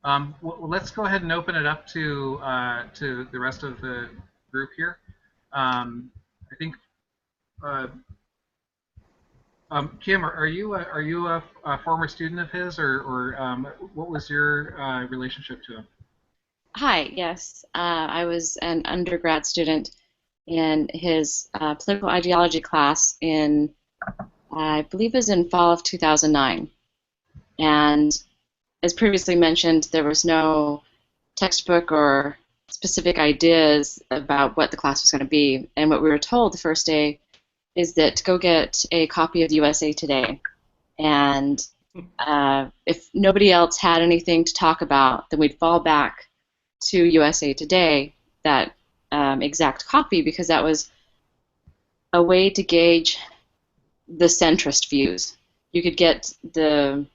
Well, let's go ahead and open it up to the rest of the group here. I think, Kim, are you a former student of his, or what was your relationship to him? Hi, yes. I was an undergrad student in his political ideology class in, I believe it was in fall of 2009. And as previously mentioned, there was no textbook or specific ideas about what the class was going to be. And what we were told the first day is that to go get a copy of USA Today. And if nobody else had anything to talk about, then we'd fall back to USA Today, that exact copy, because that was a way to gauge the centrist views. You could get the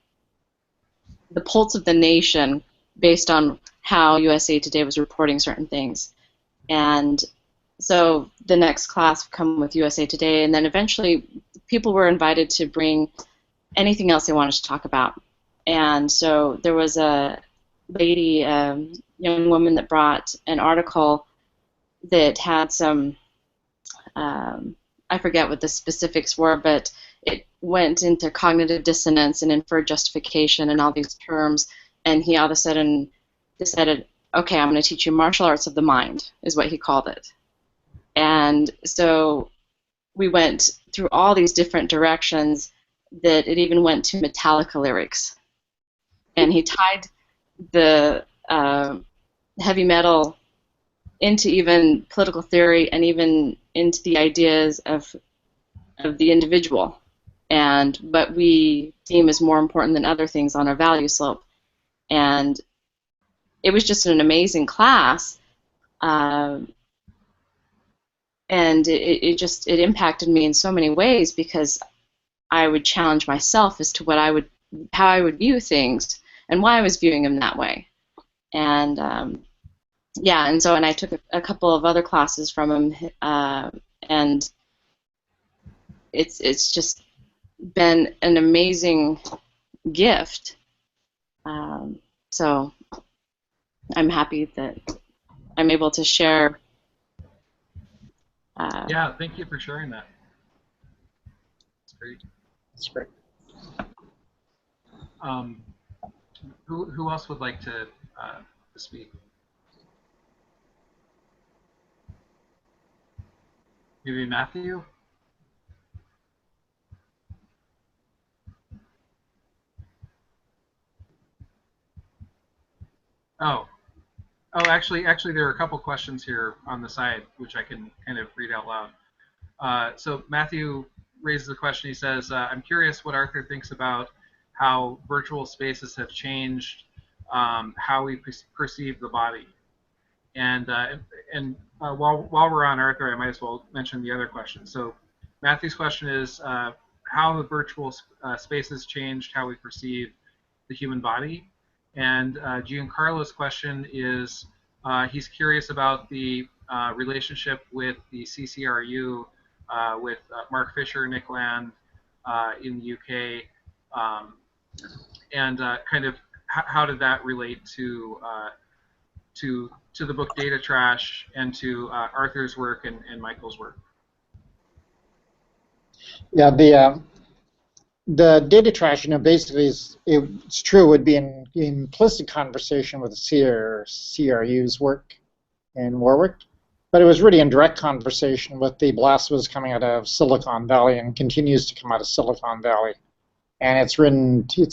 pulse of the nation based on how USA Today was reporting certain things. And so the next class would come with USA Today, and then eventually people were invited to bring anything else they wanted to talk about. And so there was a lady, young woman, that brought an article that had some, I forget what the specifics were, but it went into cognitive dissonance and inferred justification and all these terms, and he all of a sudden decided, okay, I'm going to teach you martial arts of the mind, is what he called it. And so we went through all these different directions, that it even went to Metallica lyrics. And he tied the heavy metal into even political theory, and even into the ideas of the individual, and what we deem as more important than other things on our value slope. And it was just an amazing class, and it impacted me in so many ways, because I would challenge myself as to how I would view things and why I was viewing them that way. And yeah, and I took a couple of other classes from him, and it's just been an amazing gift. So I'm happy that I'm able to share. Yeah, thank you for sharing that. That's great. That's great. Who else would like to speak? Maybe Matthew? Oh, actually, there are a couple questions here on the side, which I can kind of read out loud. So Matthew raises a question. He says, I'm curious what Arthur thinks about how virtual spaces have changed how we perceive the body. And while we're on Arthur, I might as well mention the other question. So Matthew's question is, how have virtual spaces changed how we perceive the human body? And Giancarlo's question is, he's curious about the relationship with the CCRU, with Mark Fisher, Nick Land in the UK, and kind of how did that relate to the book Data Trash, and to Arthur's work and Michael's work? Yeah, the data trash, basically it's true, would be an implicit conversation with the CRU's work in Warwick, but it was really in direct conversation with the blast was coming out of Silicon Valley and continues to come out of Silicon Valley. And it's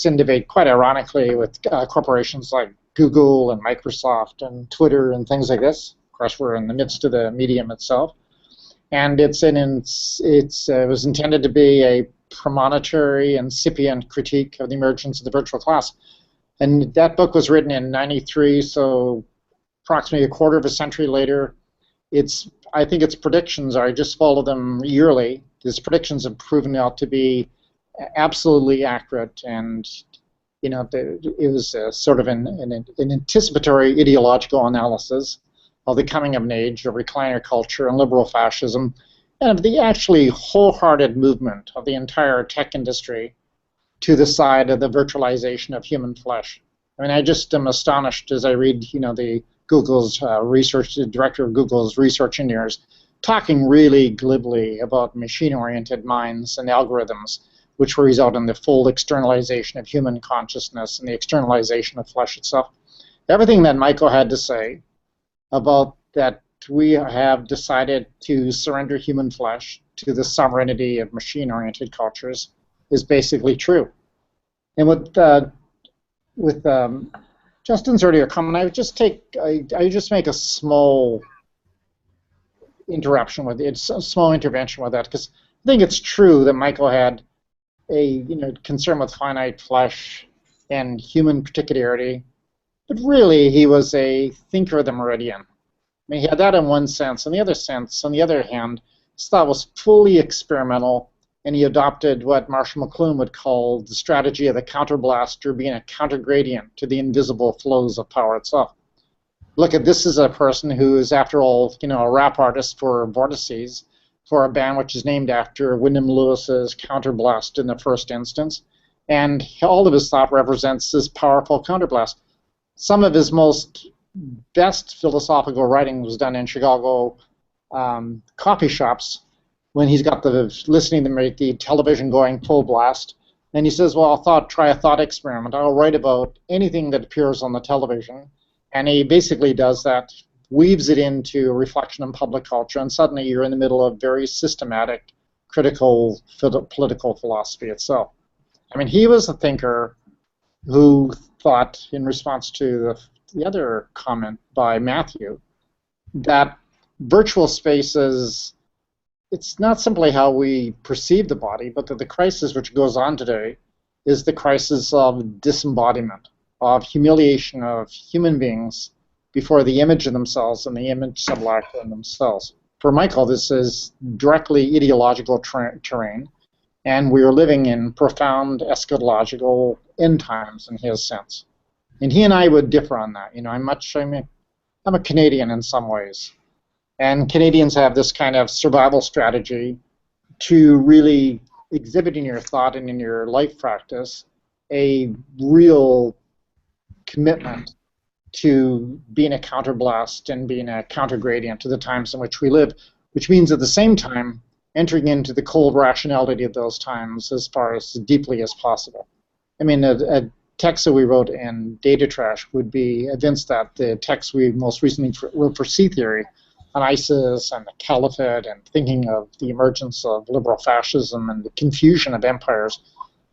in debate, quite ironically, with corporations like Google and Microsoft and Twitter and things like this. Of course, we're in the midst of the medium itself. And it was intended to be a premonitory, incipient critique of the emergence of the virtual class. And that book was written in '93, so approximately a quarter of a century later. I think its predictions are, I just follow them yearly. His predictions have proven out to be absolutely accurate, and it was sort of an anticipatory ideological analysis of the coming of an age of recliner culture and liberal fascism, and of the actually wholehearted movement of the entire tech industry to the side of the virtualization of human flesh. I mean, I just am astonished as I read, the Google's the director of Google's research engineers, talking really glibly about machine-oriented minds and algorithms, which will result in the full externalization of human consciousness and the externalization of flesh itself. Everything that Michael had to say about that we have decided to surrender human flesh to the sovereignty of machine-oriented cultures is basically true. And with Justin's earlier comment, I would just make a small interruption with it, a small intervention with that, because I think it's true that Michael had a concern with finite flesh and human particularity, but really he was a thinker of the meridian. I mean, he had that in one sense. In the other sense, on the other hand, his thought was fully experimental, and he adopted what Marshall McLuhan would call the strategy of the counterblaster, being a countergradient to the invisible flows of power itself. Look at this as a person who is, after all, a rap artist for Vortices, for a band which is named after Wyndham Lewis's Counterblast in the first instance, and all of his thought represents this powerful counterblast. Some of his best philosophical writing was done in Chicago coffee shops when he's got listening to the television going full blast, and he says, well, try a thought experiment. I'll write about anything that appears on the television, and he basically does that, weaves it into a reflection on public culture, and suddenly you're in the middle of very systematic, critical political philosophy itself. I mean, he was a thinker who thought, in response to the other comment by Matthew, that virtual spaces, it's not simply how we perceive the body, but that the crisis which goes on today is the crisis of disembodiment, of humiliation of human beings before the image of themselves and the image simulacra in themselves. For Michael, this is directly ideological terrain, and we are living in profound eschatological end times in his sense. And he and I would differ on that. I'm a Canadian in some ways, and Canadians have this kind of survival strategy to really exhibit in your thought and in your life practice a real commitment to being a counterblast and being a countergradient to the times in which we live, which means at the same time entering into the cold rationality of those times as far as deeply as possible. I mean, a text that we wrote in Data Trash would be against that. The text we most recently wrote for C Theory on ISIS and the caliphate and thinking of the emergence of liberal fascism and the confusion of empires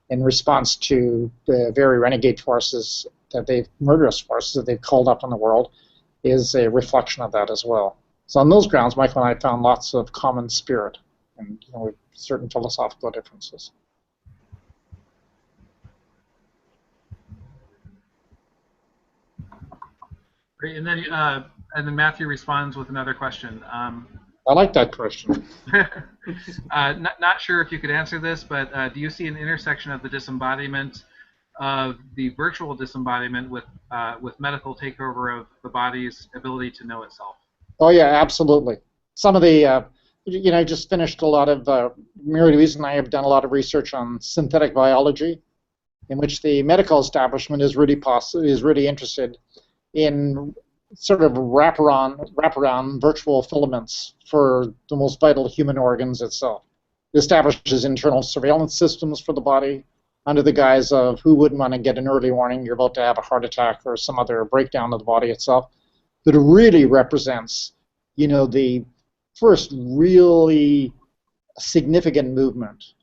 in response to the very renegade forces murderous forces that they've called up in the world, is a reflection of that as well. So on those grounds, Michael and I found lots of common spirit and with certain philosophical differences. Great, and then Matthew responds with another question. I like that question. Not sure if you could answer this, but do you see an intersection of the disembodiment of the virtual disembodiment with medical takeover of the body's ability to know itself? Oh yeah, absolutely. Some of the, I just finished a lot of, Mary Louise and I have done a lot of research on synthetic biology, in which the medical establishment is really interested in sort of wraparound virtual filaments for the most vital human organs itself. It establishes internal surveillance systems for the body, under the guise of who wouldn't want to get an early warning you're about to have a heart attack or some other breakdown of the body itself. But it really represents, the first really significant movement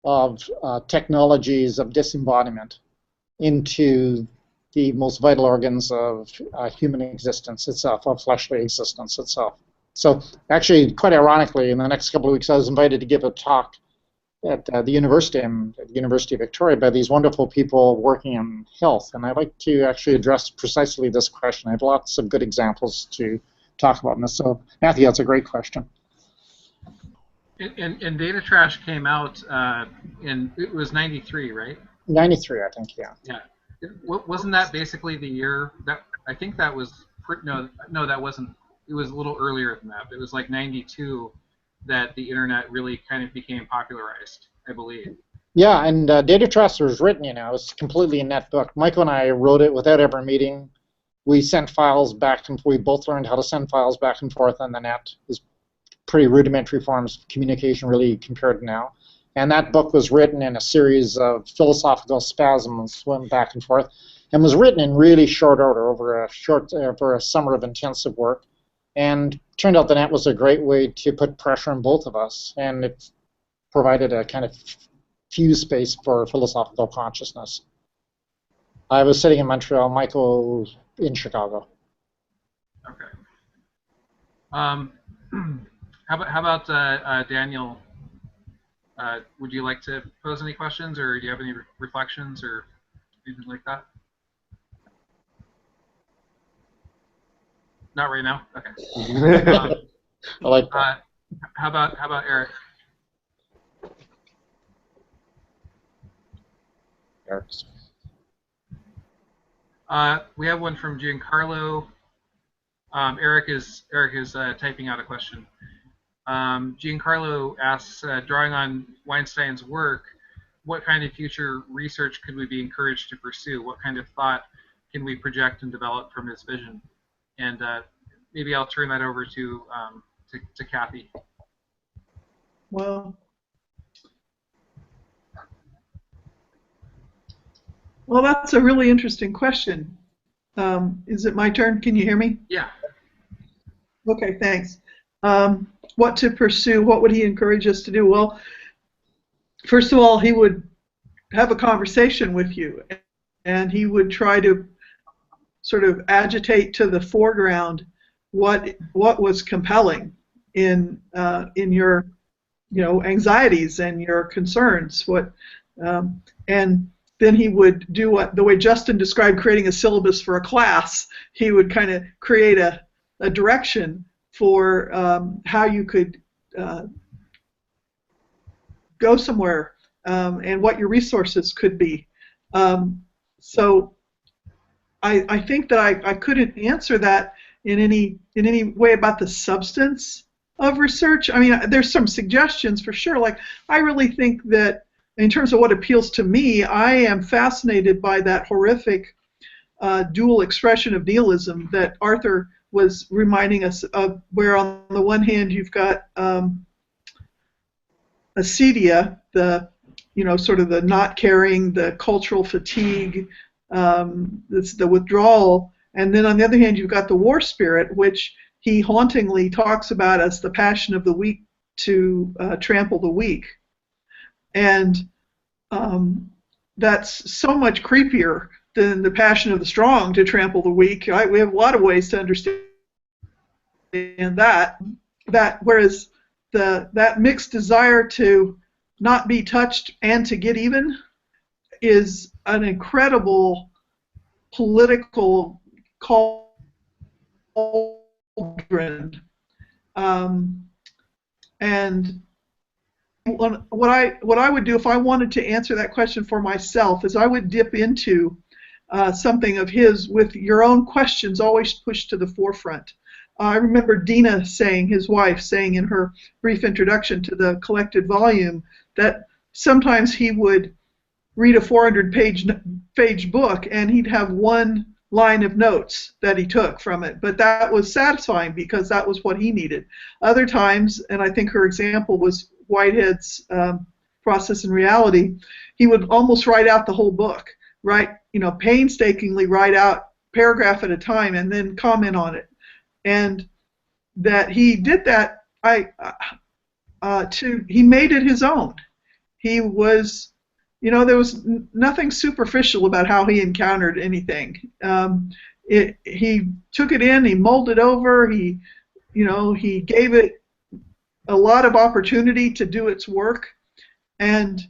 of technologies of disembodiment into the most vital organs of human existence itself, of fleshly existence itself. So actually, quite ironically, in the next couple of weeks, I was invited to give a talk at the university, at the University of Victoria, by these wonderful people working in health. And I'd like to actually address precisely this question. I have lots of good examples to talk about this. So, Matthew, that's a great question. And Data Trash came out it was 93, right? 93, I think, yeah. Yeah. Wasn't that basically the year that, I think that was, no, that wasn't, it was a little earlier than that, but it was like 92 that the internet really kind of became popularized, I believe. Yeah, and Data Trash was written, it was completely a net book. Michael and I wrote it without ever meeting. We sent files back and we both learned how to send files back and forth on the net. It was pretty rudimentary forms of communication, really, compared to now. And that book was written in a series of philosophical spasms, went back and forth, and was written in really short order over a summer of intensive work. And it turned out the net was a great way to put pressure on both of us, and it provided a kind of fuse space for philosophical consciousness. I was sitting in Montreal, Michael in Chicago. Okay. How about Daniel? Would you like to pose any questions, or do you have any reflections or anything like that? Not right now. Okay. I like that. How about Eric? Eric's. We have one from Giancarlo. Eric is typing out a question. Giancarlo asks, drawing on Weinstein's work, what kind of future research could we be encouraged to pursue? What kind of thought can we project and develop from his vision? And maybe I'll turn that over to Kathy. Well, that's a really interesting question. Is it my turn? Can you hear me? Yeah. Okay, thanks. What to pursue? What would he encourage us to do? Well, first of all, he would have a conversation with you, and he would try to sort of agitate to the foreground what was compelling in your anxieties and your concerns. And then he would do the way Justin described creating a syllabus for a class. He would kind of create a direction for how you could go somewhere and what your resources could be. So I think that I couldn't answer that in any way about the substance of research. I mean, there's some suggestions for sure. Like, I really think that in terms of what appeals to me, I am fascinated by that horrific dual expression of nihilism that Arthur was reminding us of, where on the one hand you've got acedia, sort of the not caring, the cultural fatigue, it's the withdrawal, and then on the other hand you've got the war spirit, which he hauntingly talks about as the passion of the weak to trample the weak. And that's so much creepier than the passion of the strong to trample the weak. Right? We have a lot of ways to understand that. Whereas that mixed desire to not be touched and to get even is an incredible political cauldron. And what I would do if I wanted to answer that question for myself is I would dip into something of his with your own questions always pushed to the forefront. I remember Dina saying, his wife, saying in her brief introduction to the collected volume that sometimes he would read a 400-page book and he'd have one line of notes that he took from it, but that was satisfying because that was what he needed. Other times, and I think her example was Whitehead's Process and Reality, he would almost write out the whole book, painstakingly write out paragraph at a time and then comment on it. And that he did that, he made it his own. He was, there was nothing superficial about how he encountered anything. He took it in, he molded over, he gave it a lot of opportunity to do its work, And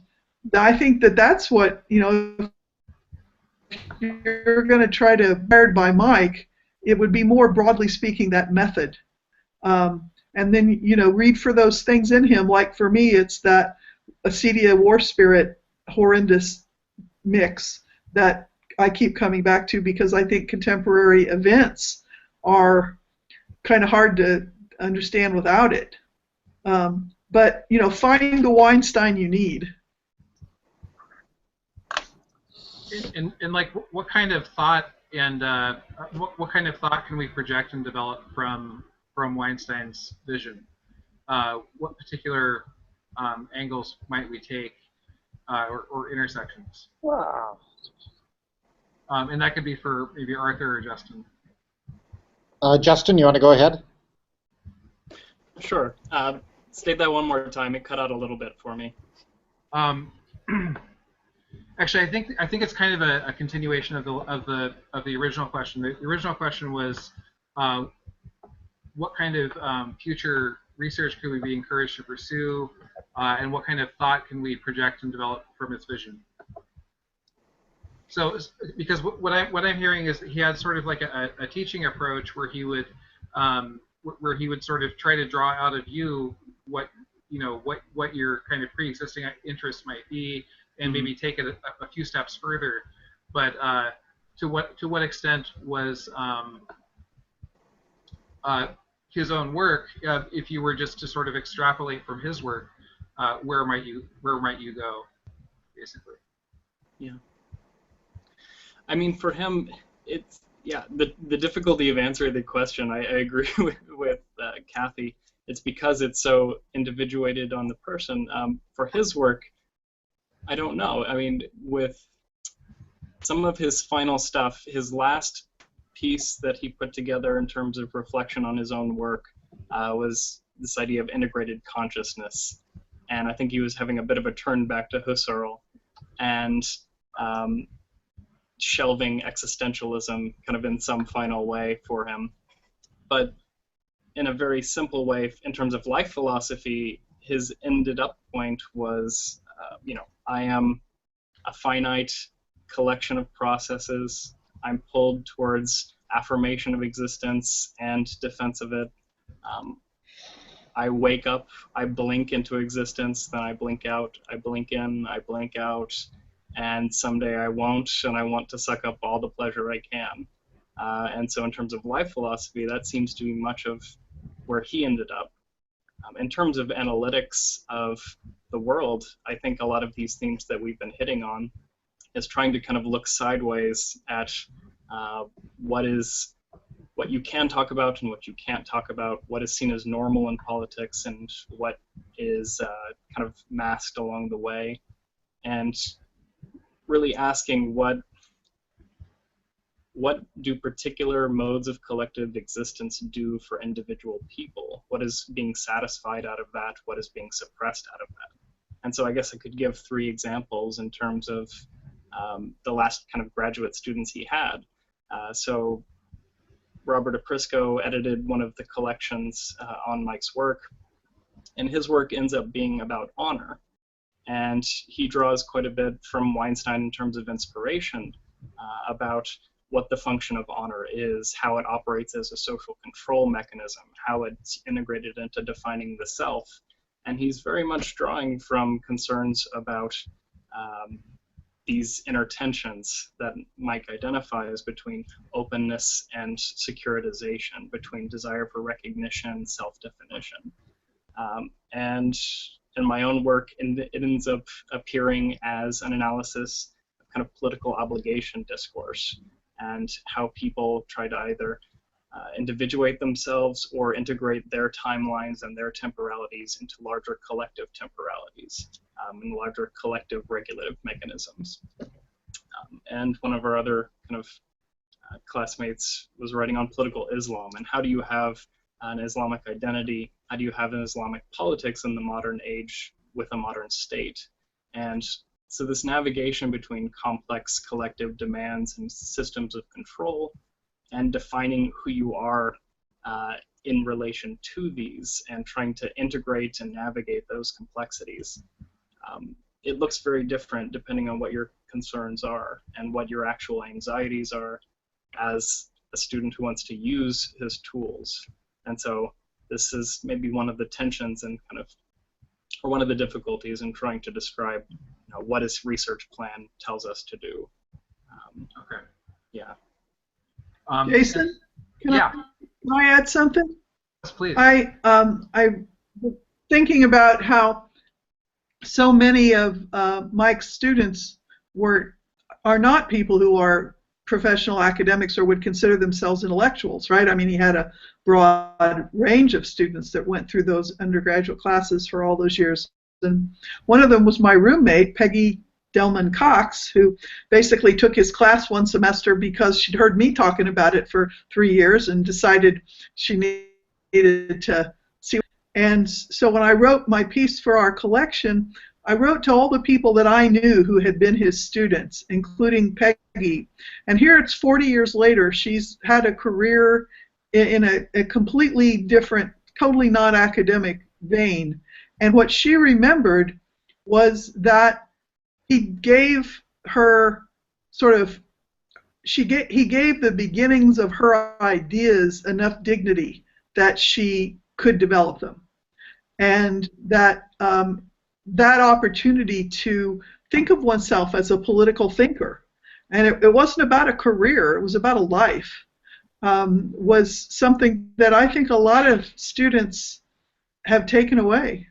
I think that that's what, if you're going to try to inspired by Mike, it would be more broadly speaking that method. And then, read for those things in him. Like for me, it's that acedia war spirit horrendous mix that I keep coming back to because I think contemporary events are kind of hard to understand without it. But, finding the Weinstein you need. And like, what kind of thought and what kind of thought can we project and develop from Weinstein's vision? What particular angles might we take, or intersections? Wow. And that could be for maybe Arthur or Justin. Justin, you want to go ahead? Sure. State that one more time. It cut out a little bit for me. Actually, I think it's kind of a continuation of the original question. The original question was, what kind of future research could we be encouraged to pursue, and what kind of thought can we project and develop from its vision? So, because what I'm hearing is that he had sort of like a teaching approach where he would sort of try to draw out of you what your kind of pre-existing interests might be, and maybe take it a few steps further. But to what extent was his own work, if you were just to sort of extrapolate from his work, where might you go, basically? Yeah. I mean, for him, it's the difficulty of answering the question. I agree with Kathy. It's because it's so individuated on the person. For his work, I don't know. I mean, with some of his final stuff, his last piece that he put together in terms of reflection on his own work was this idea of integrated consciousness. And I think he was having a bit of a turn back to Husserl and shelving existentialism kind of in some final way for him. But in a very simple way, in terms of life philosophy, his ended up point was, I am a finite collection of processes. I'm pulled towards affirmation of existence and defense of it. I wake up, I blink into existence, then I blink out, I blink in, I blink out, and someday I won't, and I want to suck up all the pleasure I can. And so in terms of life philosophy, that seems to be much of where he ended up. In terms of analytics of the world, I think a lot of these themes that we've been hitting on is trying to kind of look sideways at what you can talk about and what you can't talk about, what is seen as normal in politics and what is kind of masked along the way, and really asking what do particular modes of collective existence do for individual people? What is being satisfied out of that? What is being suppressed out of that? And so I guess I could give 3 examples in terms of the last kind of graduate students he had. So Robert Aprisco edited one of the collections on Mike's work, and his work ends up being about honor. And he draws quite a bit from Weinstein in terms of inspiration about what the function of honor is, how it operates as a social control mechanism, how it's integrated into defining the self. And he's very much drawing from concerns about these inner tensions that Mike identifies between openness and securitization, between desire for recognition, self-definition. And in my own work, it ends up appearing as an analysis of kind of political obligation discourse and how people try to either individuate themselves or integrate their timelines and their temporalities into larger collective temporalities and larger collective regulative mechanisms. And one of our other kind of classmates was writing on political Islam and how do you have an Islamic identity, how do you have an Islamic politics in the modern age with a modern state? And so this navigation between complex collective demands and systems of control and defining who you are in relation to these and trying to integrate and navigate those complexities it looks very different depending on what your concerns are and what your actual anxieties are as a student who wants to use his tools. And so this is maybe one of the tensions and kind of, or one of the difficulties in trying to describe, what his research plan tells us to do. Okay. Yeah. Jason, can I add something? Yes, please. I was thinking about how so many of Mike's students are not people who are professional academics or would consider themselves intellectuals, right? I mean, he had a broad range of students that went through those undergraduate classes for all those years. And one of them was my roommate, Peggy Delman Cox, who basically took his class one semester because she'd heard me talking about it for 3 years and decided she needed to see. And so when I wrote my piece for our collection, I wrote to all the people that I knew who had been his students, including Peggy. And here it's 40 years later. She's had a career in a completely different, totally non-academic vein. And what she remembered was that he gave her he gave the beginnings of her ideas enough dignity that she could develop them. And that that opportunity to think of oneself as a political thinker, and it wasn't about a career, it was about a life, was something that I think a lot of students have taken away.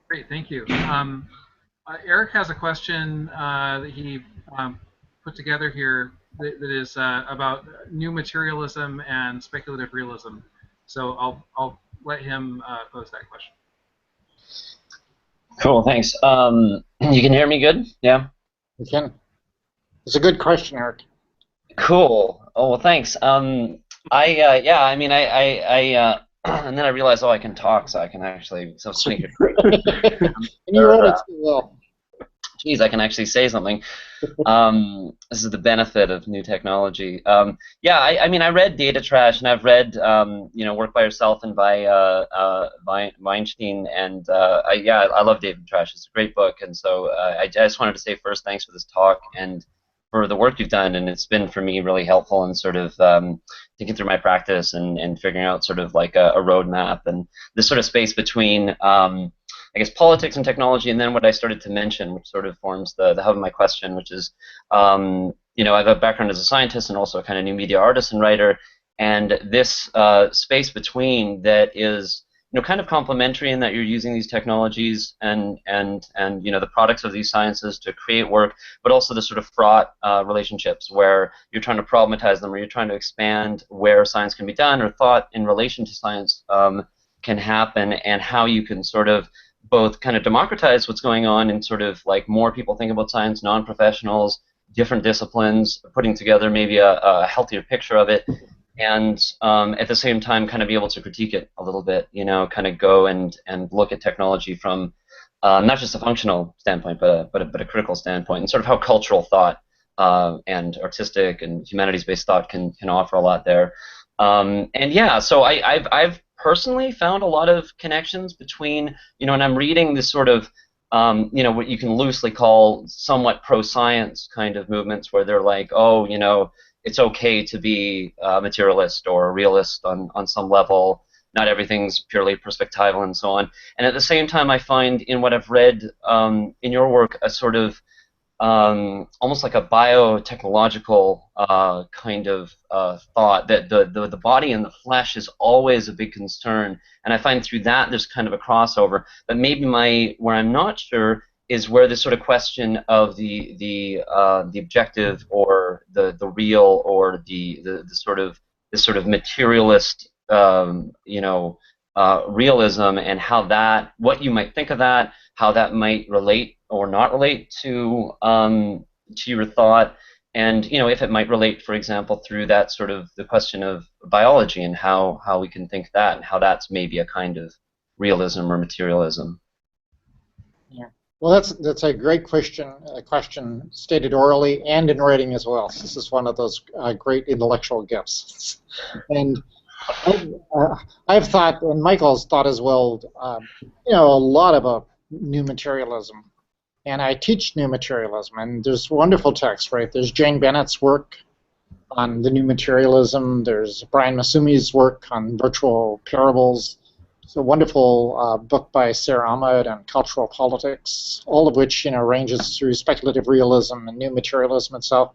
Great, thank you. Eric has a question that he put together here that is about new materialism and speculative realism. So I'll let him pose that question. Cool, thanks. You can hear me good? Yeah? You can. It's a good question, Eric. Cool. Oh, well, thanks. Yeah, I mean, and then I realized, I can talk, so I can actually, so it's funny. And you wrote it too well. Geez, I can actually say something. This is the benefit of new technology. Yeah, I mean, I read Data Trash, and I've read, Work by Yourself and by Weinstein, and I love Data Trash. It's a great book, and so I just wanted to say first, thanks for this talk and for the work you've done, and it's been for me really helpful in sort of thinking through my practice and figuring out sort of like a roadmap and this sort of space between I guess politics and technology, and then what I started to mention, which sort of forms the hub of my question, which is, I have a background as a scientist and also a kind of new media artist and writer, and this space between that is, kind of complementary in that you're using these technologies and the products of these sciences to create work, but also the sort of fraught relationships where you're trying to problematize them or you're trying to expand where science can be done or thought in relation to science can happen, and how you can sort of both kind of democratize what's going on and sort of like more people think about science, non-professionals, different disciplines, putting together maybe a healthier picture of it, and at the same time kind of be able to critique it a little bit, kind of go and look at technology from not just a functional standpoint, but a critical standpoint, and sort of how cultural thought and artistic and humanities-based thought can offer a lot there. And yeah, so I've personally found a lot of connections between, and I'm reading this sort of, what you can loosely call somewhat pro-science kind of movements where they're like, it's okay to be a materialist or a realist on some level. Not everything's purely perspectival and so on. And at the same time, I find in what I've read in your work a sort of almost like a biotechnological kind of thought that the body and the flesh is always a big concern, and I find through that there's kind of a crossover. But maybe where I'm not sure is where this sort of question of the objective or the real or the sort of this sort of materialist realism, and how that, what you might think of that, how that might relate or not relate to your thought, and if it might relate, for example, through that sort of the question of biology and how we can think that, and how that's maybe a kind of realism or materialism. Yeah. Well, that's a great question. A question stated orally and in writing as well. This is one of those great intellectual gifts. And I've thought, and Michael's thought as well, a lot about new materialism. And I teach new materialism, and there's wonderful texts, right? There's Jane Bennett's work on the new materialism. There's Brian Masumi's work on virtual parables. It's a wonderful book by Sarah Ahmed on cultural politics, all of which ranges through speculative realism and new materialism itself.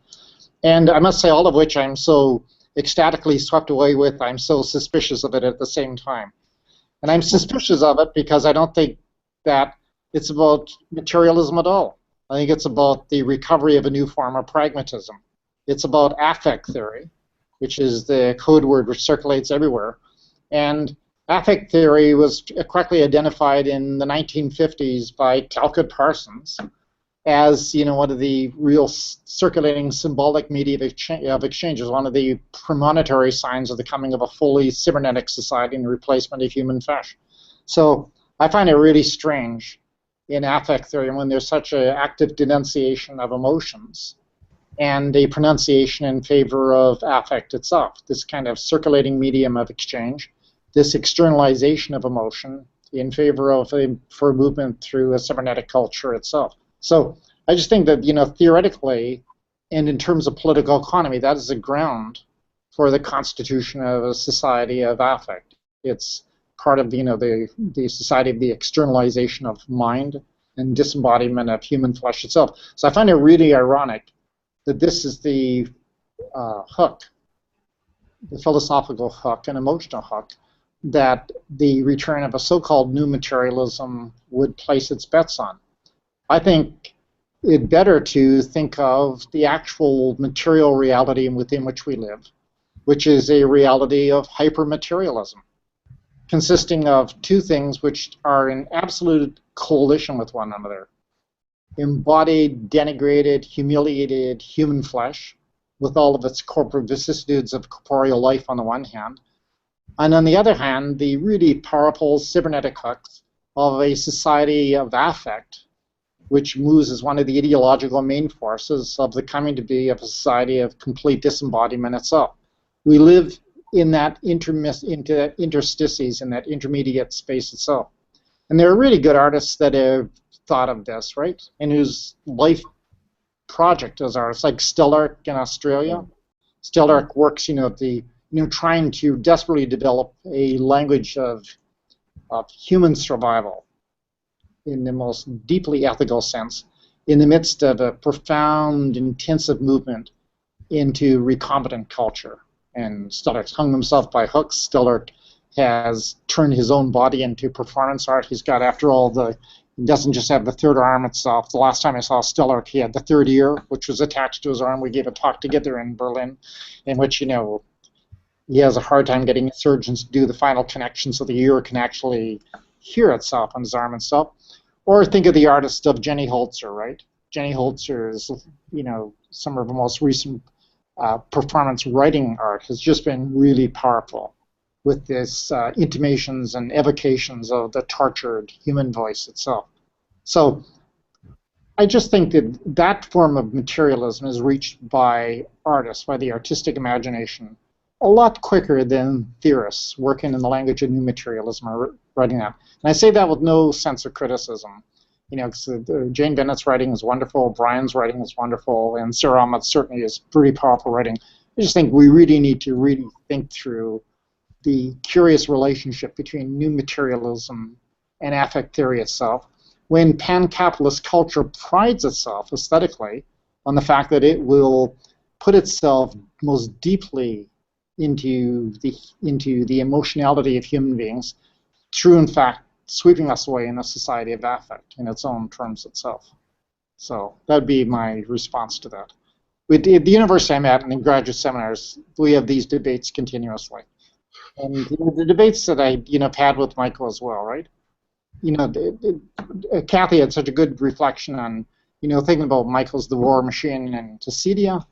And I must say, all of which I'm so ecstatically swept away with. I'm so suspicious of it at the same time. And I'm suspicious of it because I don't think that it's about materialism at all. I think it's about the recovery of a new form of pragmatism. It's about affect theory, which is the code word which circulates everywhere. And affect theory was correctly identified in the 1950s by Calcutt Parsons as one of the real circulating symbolic media of exchange, as one of the premonitory signs of the coming of a fully cybernetic society and the replacement of human flesh. So I find it really strange in affect theory when there's such an active denunciation of emotions and a pronunciation in favor of affect itself, this kind of circulating medium of exchange, this externalization of emotion in favor of for a movement through a cybernetic culture itself. So I just think that theoretically and in terms of political economy, that is the ground for the constitution of a society of affect. It's part of the society of the externalization of mind and disembodiment of human flesh itself. So I find it really ironic that this is the hook, the philosophical hook and emotional hook, that the return of a so-called new materialism would place its bets on. I think it better to think of the actual material reality within which we live, which is a reality of hypermaterialism, consisting of two things which are in absolute coalition with one another: embodied, denigrated, humiliated human flesh, with all of its corporate vicissitudes of corporeal life on the one hand, and on the other hand, the really powerful cybernetic hooks of a society of affect, which moves as one of the ideological main forces of the coming to be of a society of complete disembodiment itself. We live in that interstices, in that intermediate space itself. And there are really good artists that have thought of this, right? And whose life project as artists, like Stellark in Australia. Stellark works, trying to desperately develop a language of human survival in the most deeply ethical sense, in the midst of a profound, intensive movement into recombinant culture. And Stellark's hung himself by hooks. Stellark has turned his own body into performance art. He's got, after all, he doesn't just have the third arm itself. The last time I saw Stellark, he had the third ear, which was attached to his arm. We gave a talk together in Berlin, in which, he has a hard time getting surgeons to do the final connection so the ear can actually hear itself on his arm itself. Or think of the artist of Jenny Holzer, right? Jenny Holzer is, some of the most recent performance writing art has just been really powerful with this intimations and evocations of the tortured human voice itself. So I just think that that form of materialism is reached by artists, by the artistic imagination, a lot quicker than theorists working in the language of new materialism are writing that. And I say that with no sense of criticism. Because Jane Bennett's writing is wonderful, Brian's writing is wonderful, and Sarah Ahmed certainly is pretty powerful writing. I just think we really need to really think through the curious relationship between new materialism and affect theory itself, when pan-capitalist culture prides itself aesthetically on the fact that it will put itself most deeply into the emotionality of human beings, through, in fact, sweeping us away in a society of affect in its own terms itself. So that would be my response to that. At the university I'm at, and in graduate seminars, we have these debates continuously. And the debates that I've had with Michael as well, right? Kathy had such a good reflection on, thinking about Michael's The War Machine and Tucedia.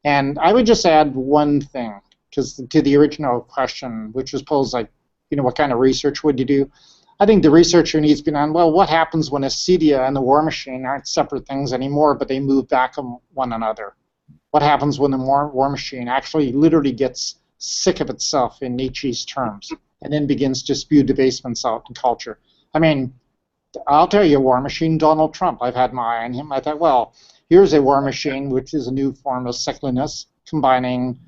And I would just add one thing, because to the original question, which was posed like, what kind of research would you do? I think the researcher needs to be on, well, what happens when Acedia and the War Machine aren't separate things anymore, but they move back on one another? What happens when the War Machine actually literally gets sick of itself in Nietzsche's terms, and then begins to spew debasements out in culture. I mean, I'll tell you, War Machine, Donald Trump. I've had my eye on him. I thought, well, here's a War Machine, which is a new form of sickliness, combining,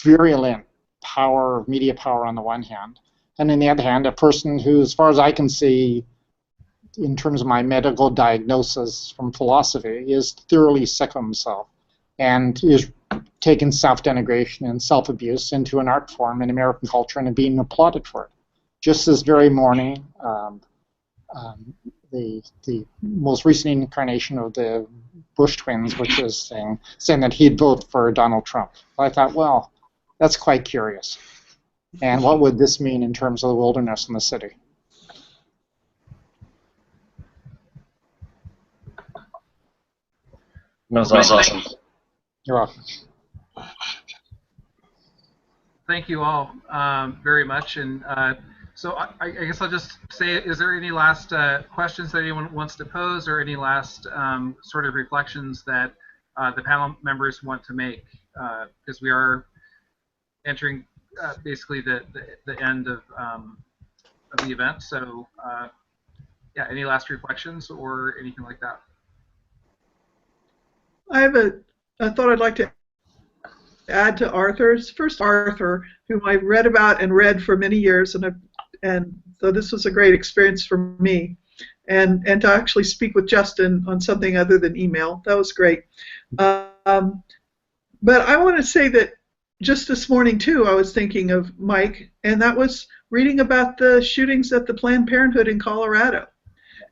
virulent power, media power on the one hand, and on the other hand, a person who, as far as I can see, in terms of my medical diagnosis from philosophy, is thoroughly sick of himself and is taking self-denigration and self-abuse into an art form in American culture and being applauded for it. Just this very morning, the most recent incarnation of the Bush twins, which was saying that he'd vote for Donald Trump. I thought, well, that's quite curious. And what would this mean in terms of the wilderness and the city? That was awesome. You're welcome. Thank you all very much. And so I guess I'll just say, is there any last questions that anyone wants to pose, or any last sort of reflections that the panel members want to make? Because we are entering basically the end of the event. So yeah, any last reflections or anything like that? I have a thought I'd like to add to Arthur's. First, Arthur, whom I read about and read for many years, and so this was a great experience for me. And to actually speak with Justin on something other than email, that was great. But I want to say that just this morning, too, I was thinking of Mike, and that was reading about the shootings at the Planned Parenthood in Colorado.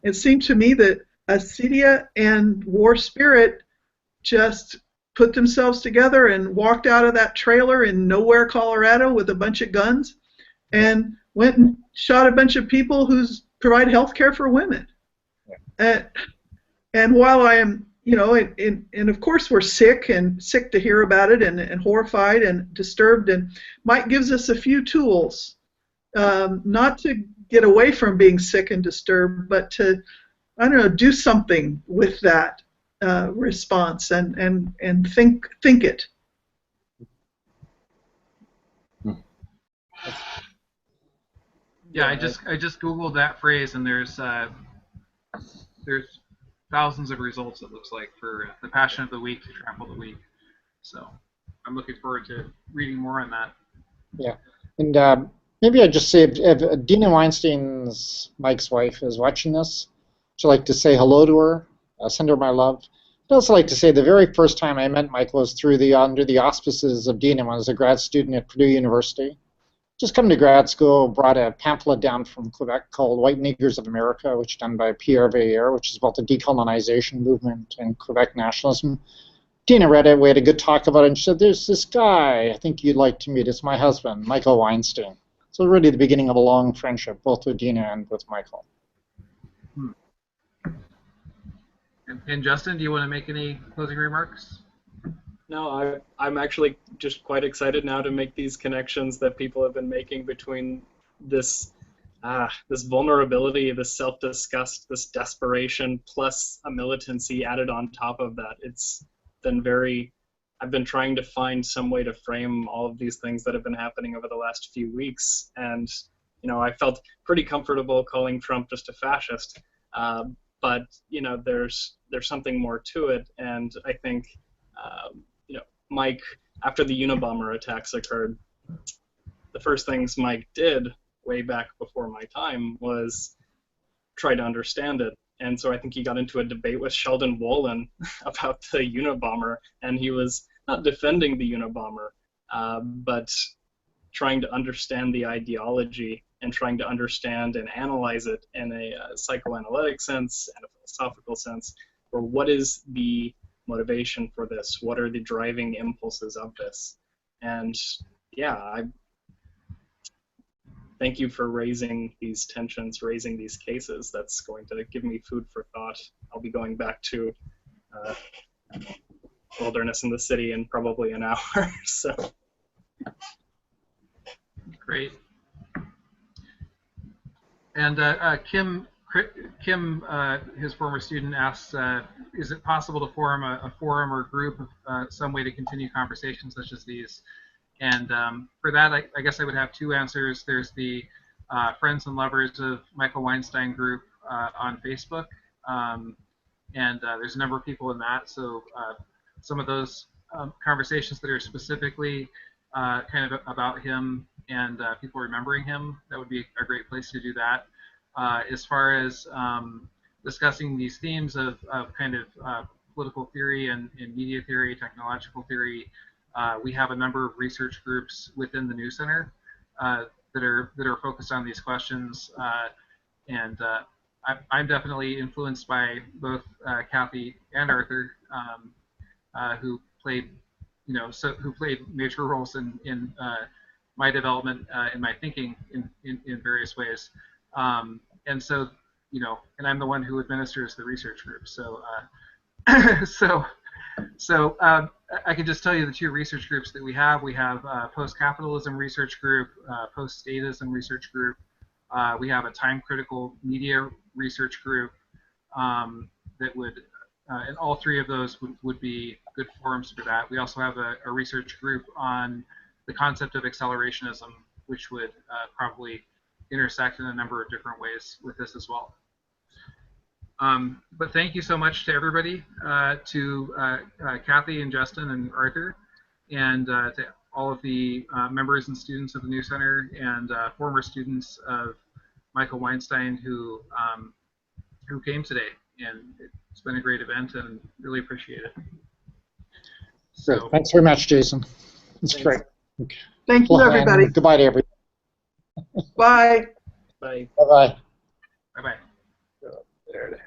It seemed to me that acedia and war spirit just put themselves together and walked out of that trailer in nowhere, Colorado, with a bunch of guns, and went and shot a bunch of people who provide health care for women. And while I am, and of course we're sick to hear about it, and horrified and disturbed, and Mike gives us a few tools, not to get away from being sick and disturbed, but to, I don't know, do something with that response and think it. Yeah, I just googled that phrase, and there's thousands of results, it looks like, for the passion of the weak to trample the weak. So I'm looking forward to reading more on that. Yeah, and maybe I'd just say, if Dina Weinstein's, Mike's wife, is watching this, I'd like to say hello to her, send her my love. I'd also like to say the very first time I met Mike was under the auspices of Dina when I was a grad student at Purdue University. Just come to grad school, brought a pamphlet down from Quebec called White Niggers of America, which is done by Pierre Veillère, which is about the decolonization movement and Quebec nationalism. Dina read it, we had a good talk about it, and she said, there's this guy I think you'd like to meet. It's my husband, Michael Weinstein. So really the beginning of a long friendship, both with Dina and with Michael. And Justin, do you want to make any closing remarks? No, I'm actually just quite excited now to make these connections that people have been making between this vulnerability, this self-disgust, this desperation, plus a militancy added on top of that. It's been I've been trying to find some way to frame all of these things that have been happening over the last few weeks, and I felt pretty comfortable calling Trump just a fascist, but there's something more to it, and I think Mike, after the Unabomber attacks occurred, the first things Mike did way back before my time was try to understand it. And so I think he got into a debate with Sheldon Wolin about the Unabomber, and he was not defending the Unabomber, but trying to understand the ideology and trying to understand and analyze it in a psychoanalytic sense and a philosophical sense, for what is the motivation for this? What are the driving impulses of this? And yeah, I thank you for raising these tensions, raising these cases. That's going to give me food for thought. I'll be going back to wilderness in the city in probably an hour. So great. And Kim, his former student, asks is it possible to form a forum or group of some way to continue conversations such as these? And for that, I guess I would have two answers. There's the Friends and Lovers of Michael Weinstein group on Facebook, and there's a number of people in that. So some of those conversations that are specifically kind of about him and people remembering him, that would be a great place to do that. As far as discussing these themes of kind of political theory and media theory, technological theory, we have a number of research groups within the New Center that are focused on these questions, and I'm definitely influenced by both Kathy and Arthur, who played, who played major roles in my development and my thinking in various ways, and so and I'm the one who administers the research group, so so I can just tell you the two research groups that we have. We have post-capitalism research group, post-statism research group. We have a time-critical media research group that would, and all three of those would be good forums for that. We also have a research group on the concept of accelerationism, which would probably intersect in a number of different ways with this as well. But thank you so much to everybody, to Kathy and Justin and Arthur, and to all of the members and students of the New Center and former students of Michael Weinstein who came today. And it's been a great event and really appreciate it. So, great. Thanks very much, Jason. It's great. Okay. Thank you, everybody. Goodbye to everybody. Bye. Bye. Bye-bye. Bye-bye. There it is.